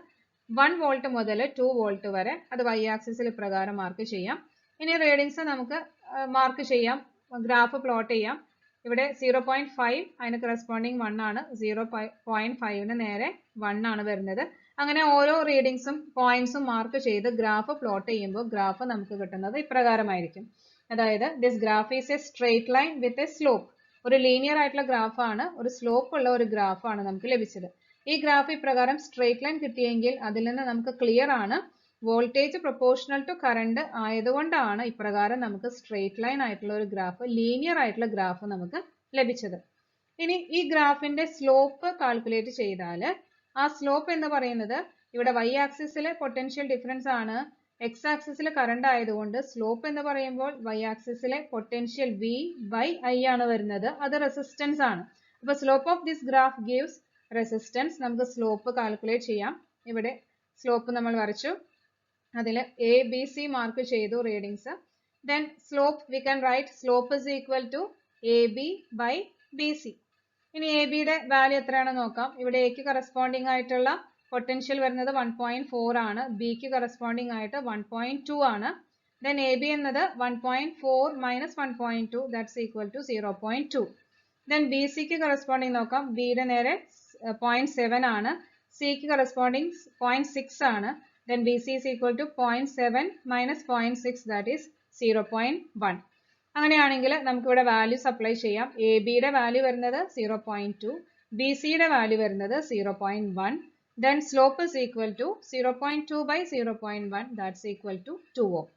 1 വോൾട്ട് മുതൽ 2 വോൾട്ട് വരെ അത് വൈ ആക്സിസിൽ ഇപ്രകാരം മാർക്ക് ചെയ്യാം. ഇനി റീഡിങ്സ് നമുക്ക് മാർക്ക് ചെയ്യാം, ഗ്രാഫ് പ്ലോട്ട് ചെയ്യാം. ഇവിടെ 0.5 അതിന് കറസ്പോണ്ടിങ് 1 ആണ്, 0.5ന് നേരെ 1 ആണ് വരുന്നത്. അങ്ങനെ ഓരോ റീഡിങ്സും പോയിന്റ്സും മാർക്ക് ചെയ്ത് ഗ്രാഫ് പ്ലോട്ട് ചെയ്യുമ്പോൾ ഗ്രാഫ് നമുക്ക് കിട്ടുന്നത് ഇപ്രകാരമായിരിക്കും. അതായത് this graph is A straight line with a slope. ഒരു ലീനിയർ ആയിട്ടുള്ള ഗ്രാഫാണ്, ഒരു സ്ലോപ്പ് ഉള്ള ഒരു ഗ്രാഫാണ് നമുക്ക് ലഭിച്ചത്. ഈ ഗ്രാഫ് ഇപ്രകാരം സ്ട്രേറ്റ് ലൈൻ കിട്ടിയെങ്കിൽ അതിൽ നിന്ന് നമുക്ക് ക്ലിയർ ആണ് വോൾട്ടേജ് പ്രൊപ്പോർഷണൽ ടു കറണ്ട് ആയതുകൊണ്ടാണ് ഇപ്രകാരം നമുക്ക് സ്ട്രേറ്റ് ലൈൻ ആയിട്ടുള്ള ഒരു ഗ്രാഫ്, ലീനിയർ ആയിട്ടുള്ള ഗ്രാഫ് നമുക്ക് ലഭിച്ചത്. ഇനി ഈ ഗ്രാഫിന്റെ സ്ലോപ്പ് കാൽക്കുലേറ്റ് ചെയ്താൽ ആ സ്ലോപ്പ് എന്ന് പറയുന്നത് ഇവിടെ വൈ ആക്സിസിലെ പൊട്ടൻഷ്യൽ ഡിഫറൻസ് ആണ്, എക്സ് ആക്സിസിലെ കറണ്ട് ആയതുകൊണ്ട് സ്ലോപ്പ് എന്ന് പറയുമ്പോൾ വൈ ആക്സിസിലെ പൊട്ടൻഷ്യൽ V by I ആണ് വരുന്നത്, അത് റെസിസ്റ്റൻസ് ആണ്. അപ്പോൾ slope of this graph gives resistance. നമുക്ക് സ്ലോപ്പ് കാൽക്കുലേറ്റ് ചെയ്യാം. ഇവിടെ സ്ലോപ്പ് നമ്മൾ വരച്ചു, അതിൽ എ ബി സി മാർക്ക് ചെയ്തു readings. Then slope we can write slope is equal to A B by B C. ഇനി എ ബിയുടെ വാല്യൂ എത്രയാണെന്ന് നോക്കാം. ഇവിടെ എക്ക് കറസ്പോണ്ടിങ് ആയിട്ടുള്ള പൊട്ടൻഷ്യൽ വരുന്നത് 1.4 ആണ്, ബിക്ക് കറസ്പോണ്ടിങ് ആയിട്ട് 1.2 ആണ്. ദെൻ എ ബി എന്നത് 1.4 minus 1.2 that's equal to 0.2. Then B സിക്ക് കറസ്പോണ്ടിങ് നോക്കാം. ബിയുടെ നേരെ 0.7 ആണ്, സിക്ക് കറസ്പോണ്ടിങ് 0.6 ആണ്. Then BC is equal to 0.7 minus 0.6 that is 0.1. അങ്ങനെയാണെങ്കിൽ നമുക്ക് ഇവിടെ വാല്യൂ സപ്ലൈ ചെയ്യാം. എ ബിയുടെ വാല്യൂ വരുന്നത് 0.2, ബി സിയുടെ വാല്യൂ വരുന്നത് 0.1. Then slope is equal to 0.2 by 0.1 that's equal to 2 ohm.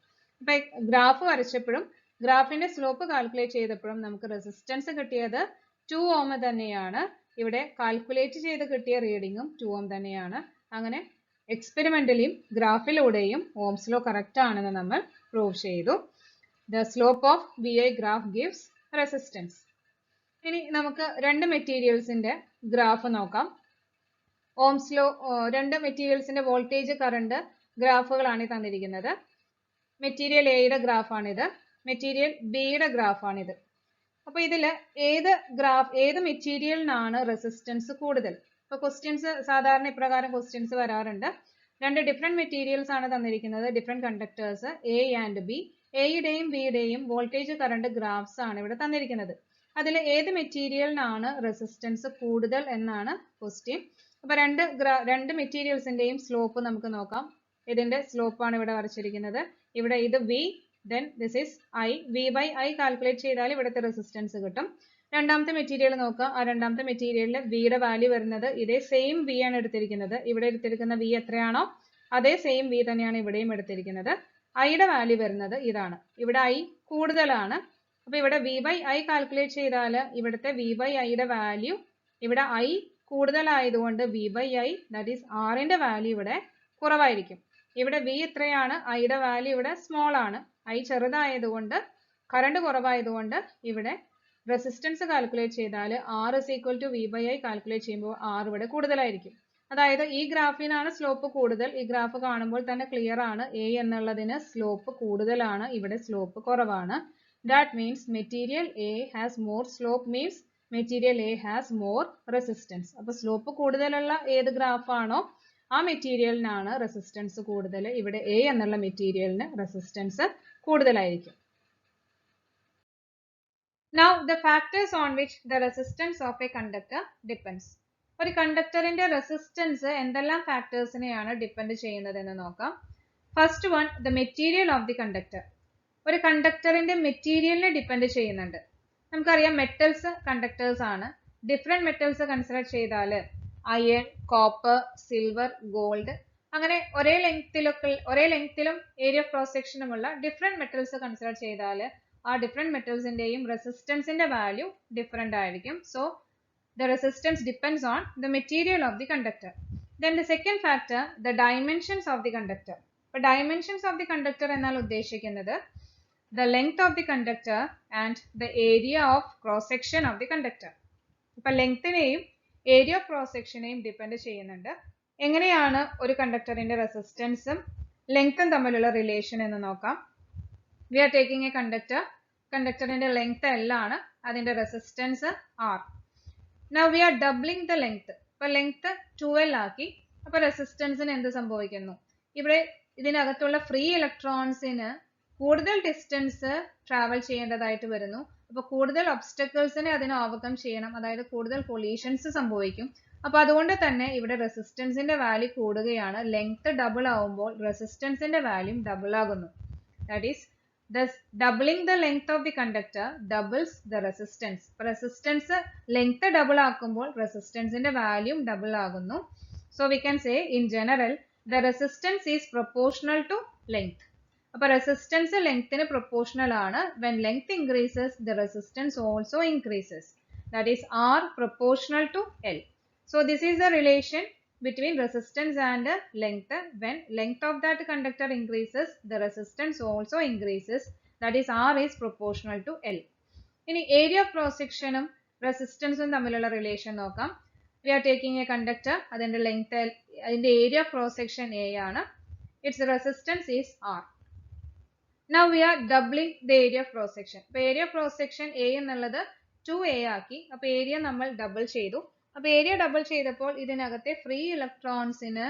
അപ്പോൾ ഗ്രാഫ് വരച്ചപ്പോഴും ഗ്രാഫിന്റെ സ്ലോപ്പ് കാൽക്കുലേറ്റ് ചെയ്തപ്പോഴും നമുക്ക് റെസിസ്റ്റൻസ് കിട്ടിയത് 2 ohm തന്നെയാണ്. ഇവിടെ കാൽക്കുലേറ്റ് ചെയ്ത് കിട്ടിയ റീഡിങ്ങും 2 ohm തന്നെയാണ്. അങ്ങനെ എക്സ്പെരിമെന്റലിയും ഗ്രാഫിലൂടെയും ഓംസ് ലോ കറക്റ്റ് ആണെന്ന് നമ്മൾ പ്രൂവ് ചെയ്തു. The slope of V I graph gives resistance. ഇനി നമുക്ക് രണ്ട് മെറ്റീരിയൽസിന്റെ ഗ്രാഫ് നോക്കാം. ഓംസ് ലോ, രണ്ട് മെറ്റീരിയൽസിന്റെ വോൾട്ടേജ് കറണ്ട് ഗ്രാഫുകളാണ് തന്നിരിക്കുന്നത്. മെറ്റീരിയൽ എയുടെ ഗ്രാഫാണിത്, മെറ്റീരിയൽ ബിയുടെ ഗ്രാഫാണിത്. അപ്പോൾ ഇതിൽ ഏത് മെറ്റീരിയലിനാണ് റെസിസ്റ്റൻസ് കൂടുതൽ? ഇപ്പോൾ ക്വസ്റ്റ്യൻസ് സാധാരണ ഇപ്രകാരം ക്വസ്റ്റ്യൻസ് വരാറുണ്ട്. രണ്ട് ഡിഫറെന്റ് മെറ്റീരിയൽസ് ആണ് തന്നിരിക്കുന്നത്, different conductors A and B. എയുടെയും ബിയുടെയും വോൾട്ടേജ് കറണ്ട് ഗ്രാഫ്സ് ആണ് ഇവിടെ തന്നിരിക്കുന്നത്. അതിൽ ഏത് മെറ്റീരിയലിനാണ് റെസിസ്റ്റൻസ് കൂടുതൽ എന്നാണ് ക്വസ്റ്റ്യൻ. അപ്പോൾ രണ്ട് മെറ്റീരിയൽസിന്റെയും സ്ലോപ്പ് നമുക്ക് നോക്കാം. ഇതിന്റെ സ്ലോപ്പാണ് ഇവിടെ വരച്ചിരിക്കുന്നത്. ഇവിടെ ഇത് V, then this is I. V by I calculate ചെയ്താൽ ഇവിടുത്തെ റെസിസ്റ്റൻസ് കിട്ടും. രണ്ടാമത്തെ മെറ്റീരിയൽ നോക്കുക. ആ രണ്ടാമത്തെ മെറ്റീരിയലിൽ വിയുടെ വാല്യൂ വരുന്നത് ഇതേ സെയിം വി ആണ് എടുത്തിരിക്കുന്നത്. ഇവിടെ എടുത്തിരിക്കുന്ന വി എത്രയാണോ അതേ സെയിം വി തന്നെയാണ് ഇവിടെയും എടുത്തിരിക്കുന്നത്. ഐയുടെ വാല്യൂ വരുന്നത് ഇതാണ്. ഇവിടെ ഐ കൂടുതലാണ്. അപ്പോൾ ഇവിടെ വി ബൈ ഐ കാൽക്കുലേറ്റ് ചെയ്താൽ ഇവിടുത്തെ വി ബൈ ഐയുടെ വാല്യൂ ഇവിടെ ഐ കൂടുതലായതുകൊണ്ട് V by I that is ആറിന്റെ വാല്യൂ ഇവിടെ കുറവായിരിക്കും. ഇവിടെ വി എത്രയാണ്, ഐയുടെ വാല്യൂ ഇവിടെ സ്മോൾ ആണ്. ഐ ചെറുതായതുകൊണ്ട് കറണ്ട് കുറവായതുകൊണ്ട് ഇവിടെ റെസിസ്റ്റൻസ് കാൽക്കുലേറ്റ് ചെയ്താൽ R is equal to V by I calculate ചെയ്യുമ്പോൾ R ഇവിടെ കൂടുതലായിരിക്കും. അതായത് ഈ ഗ്രാഫിനാണ് സ്ലോപ്പ് കൂടുതൽ. ഈ ഗ്രാഫ് കാണുമ്പോൾ തന്നെ ക്ലിയർ ആണ് എ എന്നുള്ളതിന് സ്ലോപ്പ് കൂടുതലാണ്, ഇവിടെ സ്ലോപ്പ് കുറവാണ്. That means material A has more slope means material A has more resistance. അപ്പോൾ സ്ലോപ്പ് കൂടുതലുള്ള ഏത് ഗ്രാഫാണോ ആ മെറ്റീരിയലിനാണ് റെസിസ്റ്റൻസ് കൂടുതൽ. ഇവിടെ എ എന്നുള്ള മെറ്റീരിയലിന് റെസിസ്റ്റൻസ് കൂടുതലായിരിക്കും. Now the factors on which the resistance of a conductor depends. ഒരു കണ്ടക്ടറിന്റെ റെസിസ്റ്റൻസ് എന്തെല്ലാം ഫാക്ടേഴ്സിനെയാണ് ഡിപ്പെൻഡ് ചെയ്യുന്നത് എന്ന് നോക്കാം. First one, the material of the conductor. ഒരു കണ്ടക്ടറിന്റെ മെറ്റീരിയലിനെ ഡിപ്പെൻഡ് ചെയ്യുന്നുണ്ട്. നമുക്കറിയാം മെറ്റൽസ് കണ്ടക്ടേഴ്സ് ആണ്. ഡിഫറെന്റ് മെറ്റൽസ് കൺസിഡർ ചെയ്താൽ അയൺ, കോപ്പർ, സിൽവർ, ഗോൾഡ് അങ്ങനെ ഒരേ ലെങ്തിലും ഏരിയ ഓഫ് ക്രോസ് സെക്ഷനുമുള്ള ഡിഫറെന്റ് മെറ്റൽസ് കൺസിഡർ ചെയ്താൽ ആ ഡിഫറെന്റ് മെറ്റൽസിന്റെയും റെസിസ്റ്റൻസിന്റെ വാല്യൂ ഡിഫറെന്റ് ആയിരിക്കും. So the resistance depends on the material of the conductor. Then the second factor, the dimensions of the conductor. അപ്പോൾ dimensions of the conductor എന്നാൽ ഉദ്ദേശിക്കുന്നത് the length of the conductor and the area of cross section of the conductor. അപ്പോൾ ലെങ്തിനെയും ഏരിയ ഓഫ് ക്രോസ് സെക്ഷനെയും ഡിപ്പെൻഡ് ചെയ്യുന്നുണ്ട്. എങ്ങനെയാണ് ഒരു കണ്ടക്ടറിന്റെ റെസിസ്റ്റൻസും ലെങ്തും തമ്മിലുള്ള റിലേഷൻ എന്ന് നോക്കാം. We are taking a conductor. കണ്ടക്ടറിന്റെ ലെങ്ത് L ആണ്, അതിന്റെ resistance R. Now we are doubling the length. അപ്പോൾ ലെങ്ത് 2L ആക്കി. അപ്പോൾ റെസിസ്റ്റൻസിന് എന്ത് സംഭവിക്കുന്നു? ഇവിടെ ഇതിനകത്തുള്ള ഫ്രീ ഇലക്ട്രോൺസിന് കൂടുതൽ ഡിസ്റ്റൻസ് ട്രാവൽ ചെയ്യേണ്ടതായിട്ട് വരുന്നു. അപ്പോൾ കൂടുതൽ ഒബ്സ്റ്റക്കിൾസിനെ അതിന് ഓവർകം ചെയ്യണം, അതായത് കൂടുതൽ കൊളീഷൻസ് സംഭവിക്കും. അപ്പോൾ അതുകൊണ്ട് തന്നെ ഇവിടെ റെസിസ്റ്റൻസിന്റെ വാല്യൂ കൂടുകയാണ്. ലെങ്ത് ഡബിൾ ആവുമ്പോൾ റെസിസ്റ്റൻസിന്റെ വാല്യൂ ഡബിൾ ആകുന്നു. That is thus doubling the length of the conductor doubles the resistance. Resistance length double ആക്കുമ്പോൾ റെസിസ്റ്റൻസിന്റെ വാല്യൂ ഡബിൾ ആകുന്നു. So we can say in general the resistance is proportional to length. അപ്പോൾ റെസിസ്റ്റൻസ് ലെങ്തിന് പ്രൊപ്പോർഷണൽ ആണ്. when length increases the resistance also increases. That is R proportional to L. So this is the relation between resistance and length. When length of that conductor increases, the resistance also increases. That is R is proportional to L. ഇനി area of cross sectionും റെസിസ്റ്റൻസും തമ്മിലുള്ള റിലേഷൻ നോക്കാം. We are taking a conductor. അതിന്റെ ലെങ്ത് L, അതിന്റെ area of cross section A ആണ്. Its resistance is R. Now we are doubling the area of cross section. അപ്പോൾ area of cross section A എന്നുള്ളത് 2A ആക്കി. അപ്പോൾ ഏരിയ നമ്മൾ ഡബിൾ ചെയ്തു. അപ്പോൾ ഏരിയ ഡബിൾ ചെയ്തപ്പോൾ ഇതിനകത്തെ ഫ്രീ ഇലക്ട്രോൺസിന്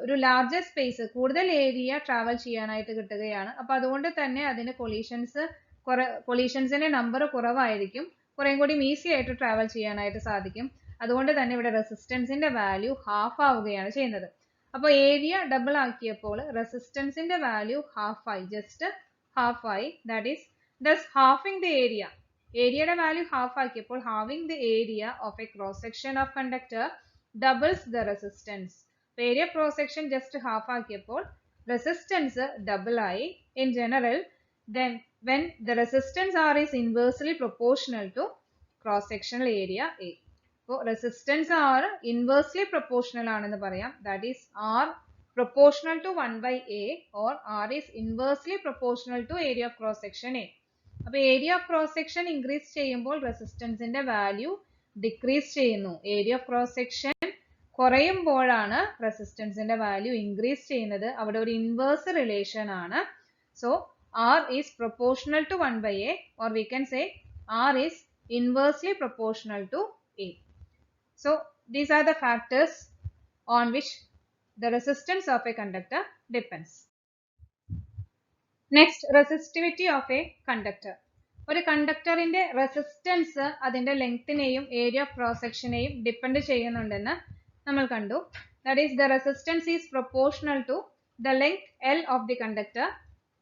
ഒരു ലാർജർ സ്പേസ്, കൂടുതൽ ഏരിയ ട്രാവൽ ചെയ്യാനായിട്ട് കിട്ടുകയാണ്. അപ്പോൾ അതുകൊണ്ട് തന്നെ അതിന് കൊളീഷൻസിന്റെ നമ്പർ കുറവായിരിക്കും, കുറേം കൂടി ഈസി ആയിട്ട് ട്രാവൽ ചെയ്യാനായിട്ട് സാധിക്കും. അതുകൊണ്ട് തന്നെ ഇവിടെ റെസിസ്റ്റൻസിന്റെ വാല്യൂ ഹാഫ് ആവുകയാണ് ചെയ്യുന്നത്. അപ്പോൾ ഏരിയ ഡബിൾ ആക്കിയപ്പോൾ റെസിസ്റ്റൻസിന്റെ വാല്യൂ ഹാഫ് ആയി, ജസ്റ്റ് ഹാഫ് ആയി. That is thus halving the area. ഏരിയയുടെ വാല്യൂ ഹാഫ് ആക്കിയപ്പോൾ halving the area of a cross section of conductor doubles the resistance. Area cross section just half ആക്കിയപ്പോൾ റെസിസ്റ്റൻസ് ഡബിൾ ആയി. in general then when the resistance R is inversely proportional to cross sectional area A. അപ്പോൾ റെസിസ്റ്റൻസ് R inversely proportional ആണെന്ന് പറയാം. that is R proportional to 1/A or R is inversely proportional to area of cross section A. അപ്പോൾ area of cross section increase ചെയ്യുമ്പോൾ റെസിസ്റ്റൻസിന്റെ വാല്യൂ ഡിക്രീസ് ചെയ്യുന്നു. ഏരിയ ഓഫ് ക്രോസ് സെക്ഷൻ കുറയുമ്പോഴാണ് റെസിസ്റ്റൻസിന്റെ വാല്യൂ ഇൻക്രീസ് ചെയ്യുന്നത്. അവിടെ ഒരു ഇൻവേഴ്സ് റിലേഷൻ ആണ്. So R is proportional to 1/A or we can say R is inversely proportional to A. So these are the factors on which the resistance of a conductor depends. Next, resistivity of a conductor. ഒരു കണ്ടക്ടറിന്റെ റെസിസ്റ്റൻസ് അതിന്റെ ലെങ്തിനെയും ഏരിയ ഓഫ് ക്രോസ് സെക്ഷനെയും ഡിപ്പെൻഡ് ചെയ്യുന്നുണ്ടെന്ന് നമ്മൾ കണ്ടു. That is the resistance is proportional to the length L of the conductor.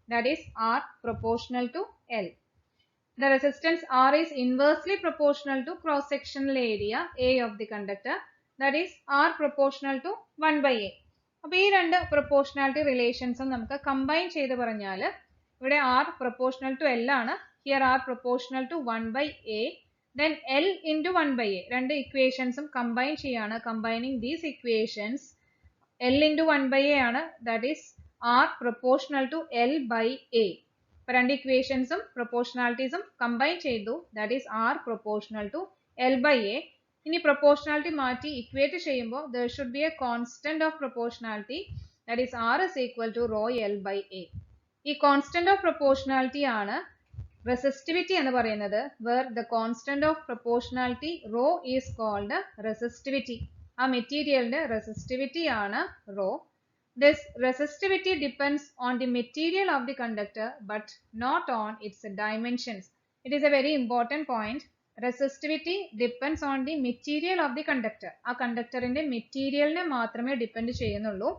That is R proportional to L. The resistance R is inversely proportional to cross sectional area A of the conductor. That is R proportional to 1/A. അപ്പോൾ ഈ രണ്ട് പ്രൊപ്പോർഷണാലിറ്റി റിലേഷൻസും നമുക്ക് കമ്പൈൻ ചെയ്ത് പറഞ്ഞാൽ ഇവിടെ R proportional to L ആണ്. Here R proportional to 1/A. Then L into 1/A. രണ്ട് ഇക്വേഷൻസും കമ്പൈൻ ചെയ്യാണ്. Combining these equations L into 1/A ആണ്. That is R proportional to L/A. അപ്പോൾ രണ്ട് ഇക്വേഷൻസും പ്രൊപ്പോർഷണാലിറ്റീസും കമ്പൈൻ ചെയ്തു. That is R proportional to L/A. ഇനി പ്രൊപ്പോർഷണാലിറ്റി മാറ്റി ഇക്വേറ്റ് ചെയ്യുമ്പോൾ there should be a constant of proportionality. That is R is equal to rho L/A. ഈ കോൺസ്റ്റന്റ് ഓഫ് പ്രൊപ്പോർഷണാലിറ്റി ആണ് റെസിസ്റ്റിവിറ്റി എന്ന് പറയുന്നത്. where the constant of proportionality rho is called resistivity. ആ മെറ്റീരിയലിന്റെ റെസിസ്റ്റിവിറ്റി ആണ് rho. This resistivity depends on the material of the conductor but not on its dimensions. It is a very important point. Resistivity depends on the material of the conductor. ആ കണ്ടക്ടറിന്റെ മെറ്റീരിയലിനെ മാത്രമേ ഡിപ്പെൻഡ് ചെയ്യുന്നുള്ളൂ.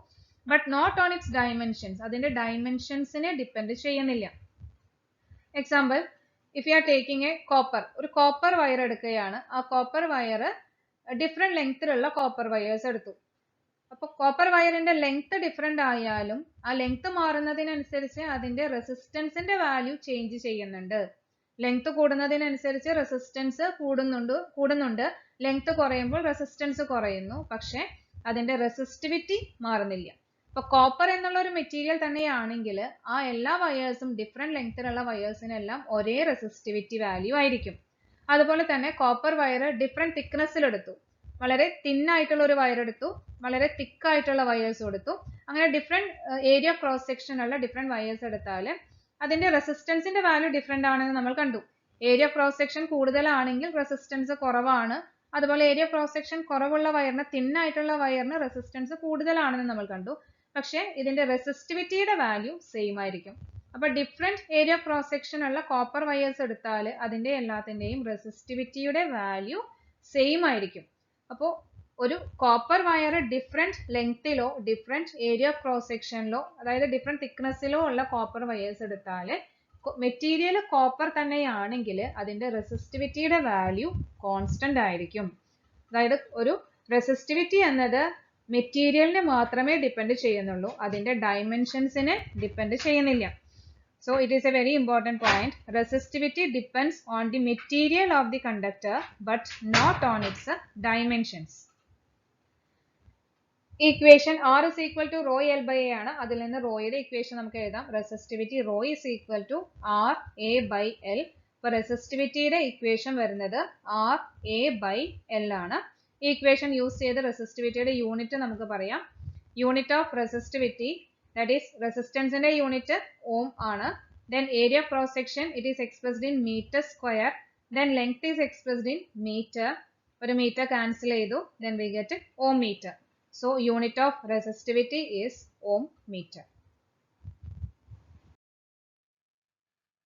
but not on its dimensions. അതിന്റെ ഡയമെൻഷൻസിനെ ഡിപ്പെൻഡ് ചെയ്യുന്നില്ല. Example, if you are taking a copper, ഒരു കോപ്പർ വയർ എടുക്കുകയാണ്. ആ കോപ്പർ വയർ ഡിഫറെന്റ് ലെങ്ത്തിലുള്ള കോപ്പർ വയേഴ്സ് എടുത്തു. അപ്പോൾ കോപ്പർ വയറിന്റെ ലെങ്ത് ഡിഫറെന്റ് ആയാലും ആ ലെങ്ത് മാറുന്നതിനനുസരിച്ച് അതിന്റെ റെസിസ്റ്റൻസിന്റെ വാല്യൂ ചേഞ്ച് ചെയ്യുന്നുണ്ട്. ലെങ്ത് കൂടുന്നതിനനുസരിച്ച് റെസിസ്റ്റൻസ് കൂടുന്നുണ്ട്. ലെങ്ത് കുറയുമ്പോൾ റെസിസ്റ്റൻസ് കുറയുന്നു. പക്ഷെ അതിന്റെ റെസിസ്റ്റിവിറ്റി മാറുന്നില്ല. അപ്പൊ കോപ്പർ എന്നുള്ള ഒരു മെറ്റീരിയൽ തന്നെയാണെങ്കിൽ ആ എല്ലാ വയേഴ്സും ഡിഫറെന്റ് ലെങ്ത്തിലുള്ള വയേഴ്സിനെല്ലാം ഒരേ റെസിസ്റ്റിവിറ്റി വാല്യൂ ആയിരിക്കും. അതുപോലെ തന്നെ കോപ്പർ വയർ ഡിഫറെന്റ് തിക്നെസ്സിൽ എടുത്തു. വളരെ തിൻ ആയിട്ടുള്ള ഒരു വയർ എടുത്തു, വളരെ തിക്ക് ആയിട്ടുള്ള വയേഴ്സ് എടുത്തു. അങ്ങനെ ഡിഫറെന്റ് ഏരിയ ക്രോസ് സെക്ഷൻ ഉള്ള ഡിഫറെന്റ് വയേഴ്സ് എടുത്താൽ അതിന്റെ റെസിസ്റ്റൻസിന്റെ വാല്യൂ ഡിഫറെന്റ് ആണെന്ന് നമ്മൾ കണ്ടു. ഏരിയ ക്രോസ് സെക്ഷൻ കൂടുതലാണെങ്കിൽ റെസിസ്റ്റൻസ് കുറവാണ്. അതുപോലെ ഏരിയ ക്രോസ് സെക്ഷൻ കുറവുള്ള വയറിന് തിൻ ആയിട്ടുള്ള വയറിന് റെസിസ്റ്റൻസ് കൂടുതലാണെന്ന് നമ്മൾ കണ്ടു. പക്ഷെ ഇതിന്റെ റെസിസ്റ്റിവിറ്റിയുടെ വാല്യൂ സെയിം ആയിരിക്കും. അപ്പൊ ഡിഫറെന്റ് ഏരിയ ക്രോസ് സെക്ഷൻ ഉള്ള കോപ്പർ വയേഴ്സ് എടുത്താൽ അതിന്റെ എല്ലാത്തിന്റെയും റെസിസ്റ്റിവിറ്റിയുടെ വാല്യൂ സെയിം ആയിരിക്കും. അപ്പോൾ ഒരു കോപ്പർ വയർ ഡിഫറെന്റ് ലെങ്ത്തിലോ ഡിഫറെന്റ് ഏരിയ ക്രോസ് സെക്ഷനിലോ അതായത് ഡിഫറെന്റ് തിക്നെസ്സിലോ ഉള്ള കോപ്പർ വയേഴ്സ് എടുത്താൽ മെറ്റീരിയൽ കോപ്പർ തന്നെയാണെങ്കിൽ അതിന്റെ റെസിസ്റ്റിവിറ്റിയുടെ വാല്യൂ കോൺസ്റ്റന്റ് ആയിരിക്കും. അതായത് ഒരു റെസിസ്റ്റിവിറ്റി എന്നത് മെറ്റീരിയലിനെ മാത്രമേ ഡിപ്പെൻഡ് ചെയ്യുന്നുള്ളൂ, അതിന്റെ ഡയമെൻഷൻസിനെ ഡിപ്പെൻഡ് ചെയ്യുന്നില്ല. So it is a very important point. Resistivity depends on the material of the conductor but not on its dimensions. Equation R is equal to rho L by A ആണ്. അതിൽ നിന്ന് റോയുടെ ഇക്വേഷൻ നമുക്ക് എഴുതാം. Resistivity rho is equal to R A by L. അപ്പോൾ റെസിസ്റ്റിവിറ്റിയുടെ ഇക്വേഷൻ വരുന്നത് R A by L ആണ്. ഈ ഇക്വേഷൻ യൂസ് ചെയ്ത് റെസിസ്റ്റിവിറ്റിയുടെ യൂണിറ്റ് നമുക്ക് പറയാം. Unit of resistivity, that is resistance ന്റെ യൂണിറ്റ് ഓം ആണ്. Then area cross section it is expressed in meter square. Then length is expressed in meter. ഒരു meter cancel ചെയ്തു. Then we get ohm meter. So unit of resistivity is ohm meter.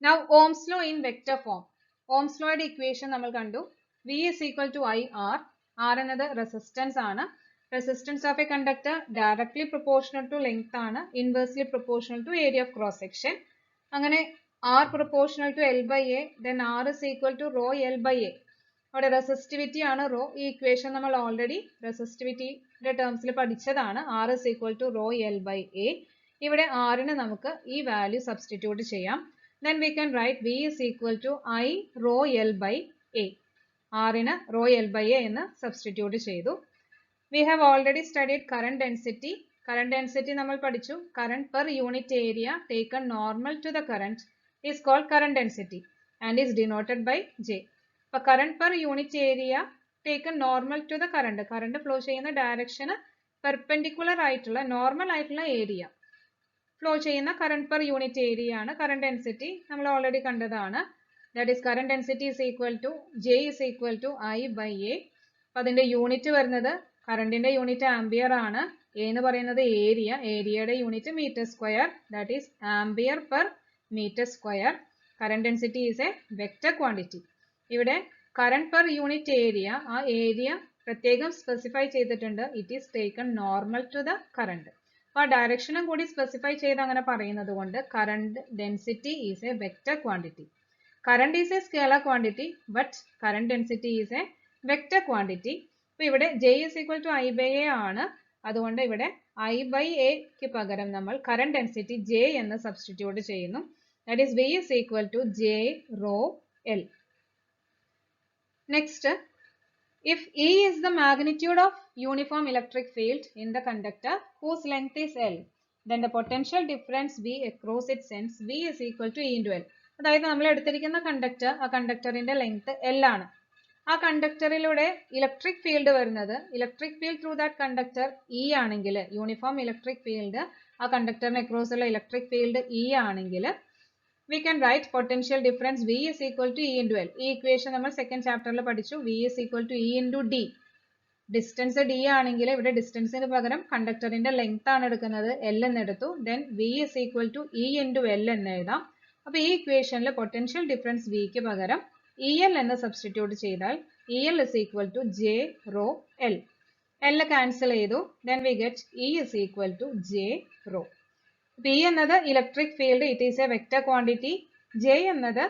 Now Ohm's law in vector form. Ohm's law യുടെ equation നമ്മൾ കണ്ടു. V is equal to IR. R എന്നത് resistance ആണ്. Resistance of a conductor directly proportional to length ആണ്, inversely proportional to area of cross section. അങ്ങനെ R proportional to L by A, then R is equal to rho L by A. അവിടെ റെസിസ്റ്റിവിറ്റി ആണ് റോ. ഈ ഇക്വേഷൻ നമ്മൾ ഓൾറെഡി റെസിസ്റ്റിവിറ്റിയുടെ ടേംസിൽ പഠിച്ചതാണ്. R is equal to rho L by A. ഇവിടെ R ന് നമുക്ക് ഈ വാല്യൂ സബ്സ്റ്റിറ്റ്യൂട്ട് ചെയ്യാം. Then we can write V is equal to I rho L by A. R ന് rho L by A എന്ന് സബ്സ്റ്റിറ്റ്യൂട്ട് ചെയ്തു. We have already studied current density. Current density നമ്മൾ പഠിച്ചു. Current per unit area taken normal to the current is called current density and is denoted by J. അപ്പോൾ current per unit area taken normal to the current, current flow ചെയ്യുന്ന direction perpendicular ആയിട്ടുള്ള normal ആയിട്ടുള്ള area flow ചെയ്യുന്ന current per unit area ആണ് current density. നമ്മൾ ഓൾറെഡി കണ്ടതാണ്. That is current density is equal to J is equal to I by A. അപ്പോൾ അതിന്റെ യൂണിറ്റ് വരുന്നത് കറണ്ടിന്റെ യൂണിറ്റ് ആംപിയർ ആണ്. എ എന്ന് പറയുന്നത് ഏരിയ, ഏരിയയുടെ unit metre square, that is ampere per metre square. Current density is a vector quantity. ഇവിടെ കറന്റ് പെർ യൂണിറ്റ് ഏരിയ, ആ ഏരിയ പ്രത്യേകം സ്പെസിഫൈ ചെയ്തിട്ടുണ്ട്. It is taken normal to the current. അപ്പോൾ ആ ഡയറക്ഷനും കൂടി സ്പെസിഫൈ ചെയ്ത് അങ്ങനെ പറയുന്നത് കൊണ്ട് current density is a vector quantity. Current is a scalar quantity but current density is a vector quantity. അപ്പോൾ ഇവിടെ J is equal to I by A ആണ്. അതുകൊണ്ട് ഇവിടെ I by Aക്ക് പകരം നമ്മൾ കറന്റ് ഡെൻസിറ്റി J എന്ന് സബ്സ്റ്റിറ്റ്യൂട്ട് ചെയ്യുന്നു. That is V is equal to J rho L. Next, if E is the magnitude of uniform electric field in the conductor whose length is L, then the potential difference V across its ends V is equal to E into L. അതായത് നമ്മൾ എടുത്തിരിക്കുന്ന കണ്ടക്ടർ, ആ കണ്ടക്ടറിന്റെ ലെങ്ത് L ആണ്. ആ കണ്ടക്ടറിലൂടെ ഇലക്ട്രിക് ഫീൽഡ് വരുന്നത്, electric field through that conductor E ആണെങ്കിൽ, യൂണിഫോം ഇലക്ട്രിക് ഫീൽഡ് ആ കണ്ടക്ടറിന് അക്രോസ് ഉള്ള ഇലക്ട്രിക് ഫീൽഡ് ഇ ആണെങ്കിൽ we can write potential difference V is equal to E into L. ഈ ഇക്വേഷൻ നമ്മൾ സെക്കൻഡ് ചാപ്റ്ററിൽ പഠിച്ചു. V is equal to E into D. Distance D ആണെങ്കിൽ ഇവിടെ ഡിസ്റ്റൻസിന് പകരം കണ്ടക്ടറിന്റെ ലെങ്ത് ആണ് എടുക്കുന്നത്, L എന്ന് എടുത്തു. Then V is equal to E into L എന്ന് എഴുതാം. അപ്പോൾ ഈ ഇക്വേഷനിൽ പൊട്ടൻഷ്യൽ ഡിഫറൻസ് Vക്ക് പകരം EL എന്ന് സബ്സ്റ്റിറ്റ്യൂട്ട് ചെയ്താൽ EL is equal to J rho L. L cancel ചെയ്തു. Then we get E is equal to J rho. E എന്നത് electric field, it is a vector quantity. J എന്നത്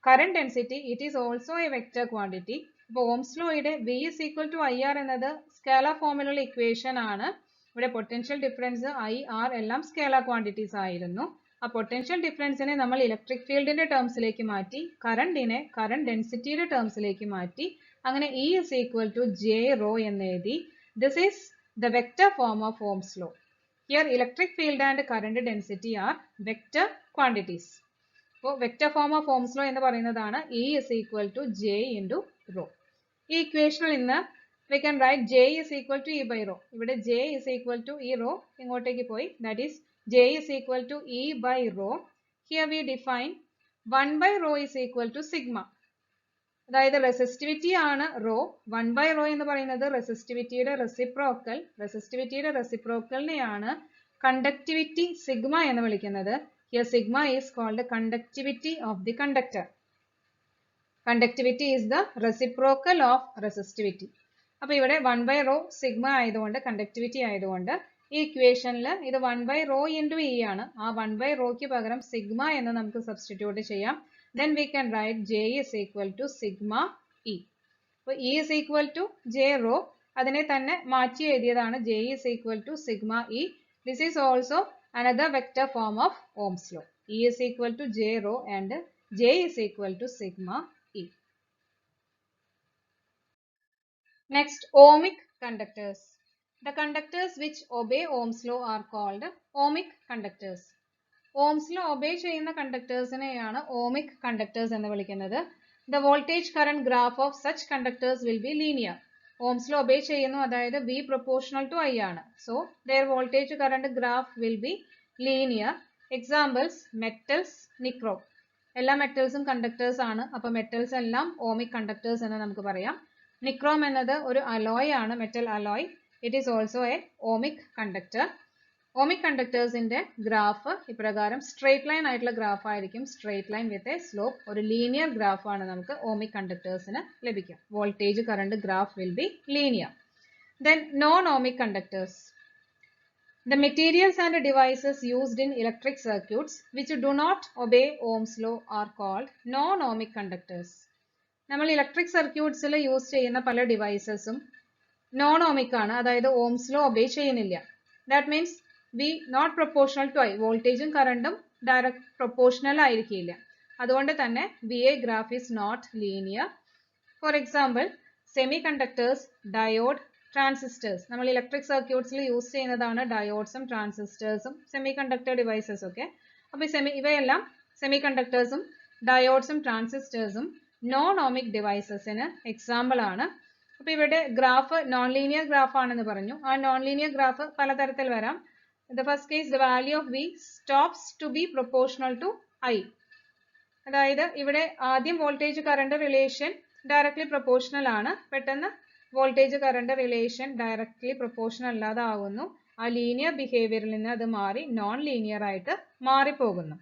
current density, it is also a vector quantity. അപ്പോൾ ഓംസ് ലോയുടെ V is equal to IR എന്നത് സ്കേലാർ ഫോമിലുള്ള ഇക്വേഷൻ ആണ്. ഇവിടെ പൊട്ടൻഷ്യൽ ഡിഫറൻസ് I, R എല്ലാം സ്കേലാർ ക്വാണ്ടിറ്റീസ് ആയിരുന്നു. ആ പൊട്ടൻഷ്യൽ ഡിഫറൻസിനെ നമ്മൾ ഇലക്ട്രിക് ഫീൽഡിന്റെ ടേംസിലേക്ക് മാറ്റി, കറണ്ടിനെ കറണ്ട് ഡെൻസിറ്റിയുടെ ടേംസിലേക്ക് മാറ്റി, അങ്ങനെ E is equal to J rho എന്ന് എഴുതി. This is the vector form of Ohm's law. Here electric field and current density are vector quantities. അപ്പോൾ vector form of Ohm's law എന്ന് പറയുന്നതാണ് E is equal to J into rho. ഈ ഇക്വേഷനിൽ നിന്ന് we can write J is equal to E by rho. ഇവിടെ J is equal to E rho ഇങ്ങോട്ടേക്ക് പോയി, that is J is equal to E by rho. Here we define 1 by rho is equal to sigma. അതായത് റെസിസ്റ്റിവിറ്റി ആണ് റോ. 1 by rho എന്ന് പറയുന്നത് റെസിസ്റ്റിവിറ്റിയുടെ റെസിപ്രോക്കൽ. റെസിസ്റ്റിവിറ്റിയുടെ റെസിപ്രോക്കലിനെയാണ് കണ്ടക്ടിവിറ്റി സിഗ്മ എന്ന് വിളിക്കുന്നത്. Here sigma is called the conductivity of the conductor. Conductivity is the reciprocal of resistivity. അപ്പോൾ ഇവിടെ 1 by rho സിഗ്മ ആയതുകൊണ്ട്, കണ്ടക്ടിവിറ്റി ആയതുകൊണ്ട് ഈ ഇക്വേഷനിൽ ഇത് 1 by rho into E ആണ്. ആ 1 by rhoയ്ക്ക് പകരം സിഗ്മ എന്ന് നമുക്ക് സബ്സ്റ്റിറ്റ്യൂട്ട് ചെയ്യാം. Then we can write J is equal to sigma E. അപ്പോൾ E is equal to J rho, അതിനെ തന്നെ മാറ്റി എഴുതിയതാണ് J is equal to sigma E. This is also another vector form of Ohm's law. E is equal to J rho and J is equal to sigma E. Next, ohmic conductors. The conductors which obey Ohm's law are called ohmic conductors. Ohm's law obey ചെയ്യുന്ന കണ്ടക്ടേഴ്സിനെയാണ് ohmic conductors എന്ന് വിളിക്കുന്നത്. The voltage current graph of such conductors will be linear. Ohm's law obey ചെയ്യുന്നു, അതായത് V proportional to I ആണ്. So their voltage current graph will be linear. Examples: metals, nichrome. എല്ലാ മെറ്റൽസും കണ്ടക്ടേഴ്സ് ആണ്. അപ്പോൾ മെറ്റൽസ് എല്ലാം ohmic conductors എന്ന് നമുക്ക് പറയാം. നിക്രോം എന്നത് ഒരു അലോയ് ആണ്, metal alloy. It is also a ohmic conductor. ohmic conductorsന്റെ ഗ്രാഫ് ഇപ്രകാരം സ്ട്രേറ്റ് ലൈൻ ആയിട്ടുള്ള ഗ്രാഫ് ആയിരിക്കും. Straight line with a slope. ഒരു ലീനിയർ ഗ്രാഫ് ആണ് നമുക്ക് ohmic conductorsന് ലഭിക്കുക. Voltage current graph will be linear. Then non-ohmic conductors. The materials and devices used in electric circuits which do not obey Ohm's law are called non-ohmic conductors. നമ്മൾ ഇലക്ട്രിക് സർക്യൂട്ട്സിൽ യൂസ് ചെയ്യുന്ന പല ഡിവൈസസും നോൺ ഓമിക് ആണ്, അതായത് ഓംസ് ലോ ഒബേ ചെയ്യുന്നില്ല. That means V not proportional to I. വോൾട്ടേജും കറണ്ടും ഡയറക്റ്റ് പ്രൊപ്പോർഷണൽ ആയിരിക്കില്ല. അതുകൊണ്ട് തന്നെ VA graph is not linear. For example, semi conductors, diode, transistors. നമ്മൾ ഇലക്ട്രിക് സർക്യൂട്ട്സിൽ യൂസ് ചെയ്യുന്നതാണ് ഡയോഡ്സും ട്രാൻസിസ്റ്റേഴ്സും സെമി കണ്ടക്ടർ ഡിവൈസസ് ഒക്കെ. അപ്പോൾ ഇവയെല്ലാം സെമി കണ്ടക്ടേഴ്സും ഡയോഡ്സും ട്രാൻസിസ്റ്റേഴ്സും നോൺ ഓമിക് ഡിവൈസസിന് എക്സാമ്പിൾ ആണ്. അപ്പോൾ ഇവിടെ ഗ്രാഫ് നോൺ ലീനിയർ ഗ്രാഫ് ആണെന്ന് പറഞ്ഞു. ആ നോൺ ലീനിയർ ഗ്രാഫ് പലതരത്തിൽ വരാം. The first case, the value of V stops to be proportional to I. അതായത് ഇവിടെ ആദ്യം voltage current relation directly proportional ആണ്. പെട്ടെന്ന് voltage current relation directly proportional അല്ലാതെ ആവുന്നു. ആ ലീനിയർ ബിഹേവിയറിൽ നിന്ന് അത് മാറി നോൺ ലീനിയർ ആയിട്ട് മാറിപ്പോകുന്നു.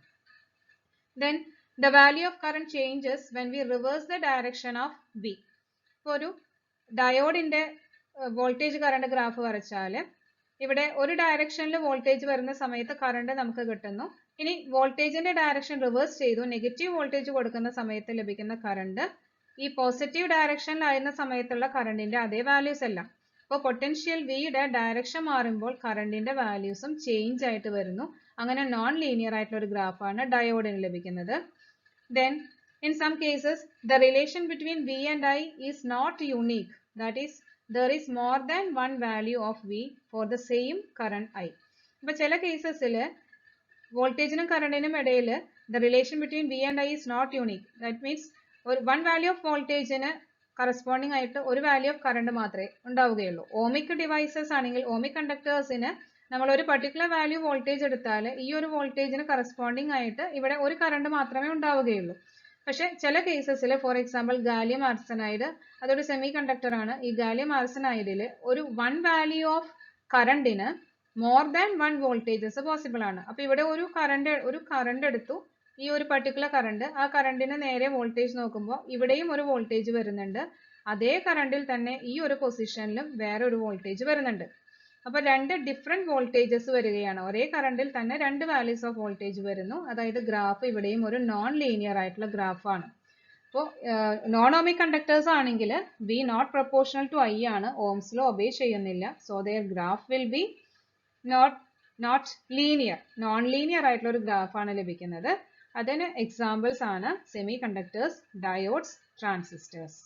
Then the value of current changes when we reverse the direction of V. ഇപ്പോൾ ഒരു ഡയോഡിന്റെ വോൾട്ടേജ് കറണ്ട് ഗ്രാഫ് വരച്ചാൽ ഇവിടെ ഒരു ഡയറക്ഷനിൽ വോൾട്ടേജ് വരുന്ന സമയത്ത് കറണ്ട് നമുക്ക് കിട്ടുന്നു. ഇനി വോൾട്ടേജിന്റെ ഡയറക്ഷൻ റിവേഴ്സ് ചെയ്തു നെഗറ്റീവ് വോൾട്ടേജ് കൊടുക്കുന്ന സമയത്ത് ലഭിക്കുന്ന കറണ്ട് ഈ പോസിറ്റീവ് ഡയറക്ഷനിലായിരുന്ന സമയത്തുള്ള കറണ്ടിന്റെ അതേ വാല്യൂസ് അല്ല. അപ്പോൾ പൊട്ടൻഷ്യൽ വിയുടെ ഡയറക്ഷൻ മാറുമ്പോൾ കറണ്ടിന്റെ വാല്യൂസും ചേഞ്ച് ആയിട്ട് വരുന്നു. അങ്ങനെ നോൺ ലീനിയർ ആയിട്ടുള്ള ഒരു ഗ്രാഫാണ് ഡയോഡിന് ലഭിക്കുന്നത്. Then in some cases the relation between V and I is not unique. That is, there is more than one value of V for the same current I. അപ്പോൾ ചില കേസസിൽ വോൾട്ടേജിനും കറണ്ടിനും ഇടയിൽ the relation between V and I is not unique. That means ഒരു വൺ വാല്യൂ ഓഫ് വോൾട്ടേജിന് കറസ്പോണ്ടിങ് ആയിട്ട് ഒരു വാല്യൂ ഓഫ് കറണ്ട് മാത്രമേ ഉണ്ടാവുകയുള്ളൂ. ഓമിക് ഡിവൈസസ് ആണെങ്കിൽ ഓമിക് കണ്ടക്ടേഴ്സിന് നമ്മൾ ഒരു പർട്ടിക്കുലർ വാല്യൂ വോൾട്ടേജ് എടുത്താൽ ഈ ഒരു വോൾട്ടേജിന് കറസ്പോണ്ടിങ് ആയിട്ട് ഇവിടെ ഒരു കറണ്ട് മാത്രമേ ഉണ്ടാവുകയുള്ളൂ. പക്ഷെ ചില കേസസിൽ ഫോർ എക്സാമ്പിൾ ഗാലിയം ആർസനൈഡ് അതൊരു സെമി കണ്ടക്ടർ ആണ്. ഈ ഗാലിയം ആർസനൈഡിൽ ഒരു വൺ വാല്യൂ ഓഫ് കറണ്ടിന് more than one voltages possible ആണ്. അപ്പൊ ഇവിടെ ഒരു കറണ്ട് എടുത്തു, ഈ ഒരു പർട്ടിക്കുലർ കറണ്ട്, ആ കറണ്ടിന് നേരെ വോൾട്ടേജ് നോക്കുമ്പോൾ ഇവിടെയും ഒരു വോൾട്ടേജ് വരുന്നുണ്ട്. അതേ കറണ്ടിൽ തന്നെ ഈ ഒരു പൊസിഷനിലും വേറെ ഒരു വോൾട്ടേജ് വരുന്നുണ്ട്. അപ്പോൾ രണ്ട് ഡിഫറെൻറ്റ് വോൾട്ടേജസ് വരികയാണ്. ഒരേ കറണ്ടിൽ തന്നെ രണ്ട് വാല്യൂസ് ഓഫ് വോൾട്ടേജ് വരുന്നു. അതായത് ഗ്രാഫ് ഇവിടെയും ഒരു നോൺ ലീനിയർ ആയിട്ടുള്ള ഗ്രാഫാണ്. അപ്പോൾ നോൺ ഓമിക് കണ്ടക്ടേഴ്സ് ആണെങ്കിൽ V not proportional to I ആണ്, ഓംസ് ലോ ഒബേ ചെയ്യുന്നില്ല. So their graph will be not linear, non linear ആയിട്ടുള്ള ഒരു ഗ്രാഫാണ് ലഭിക്കുന്നത്. അതിന് എക്സാമ്പിൾസ് ആണ് സെമി കണ്ടക്ടേഴ്സ്, ഡയോഡ്സ്, ട്രാൻസിസ്റ്റേഴ്സ്.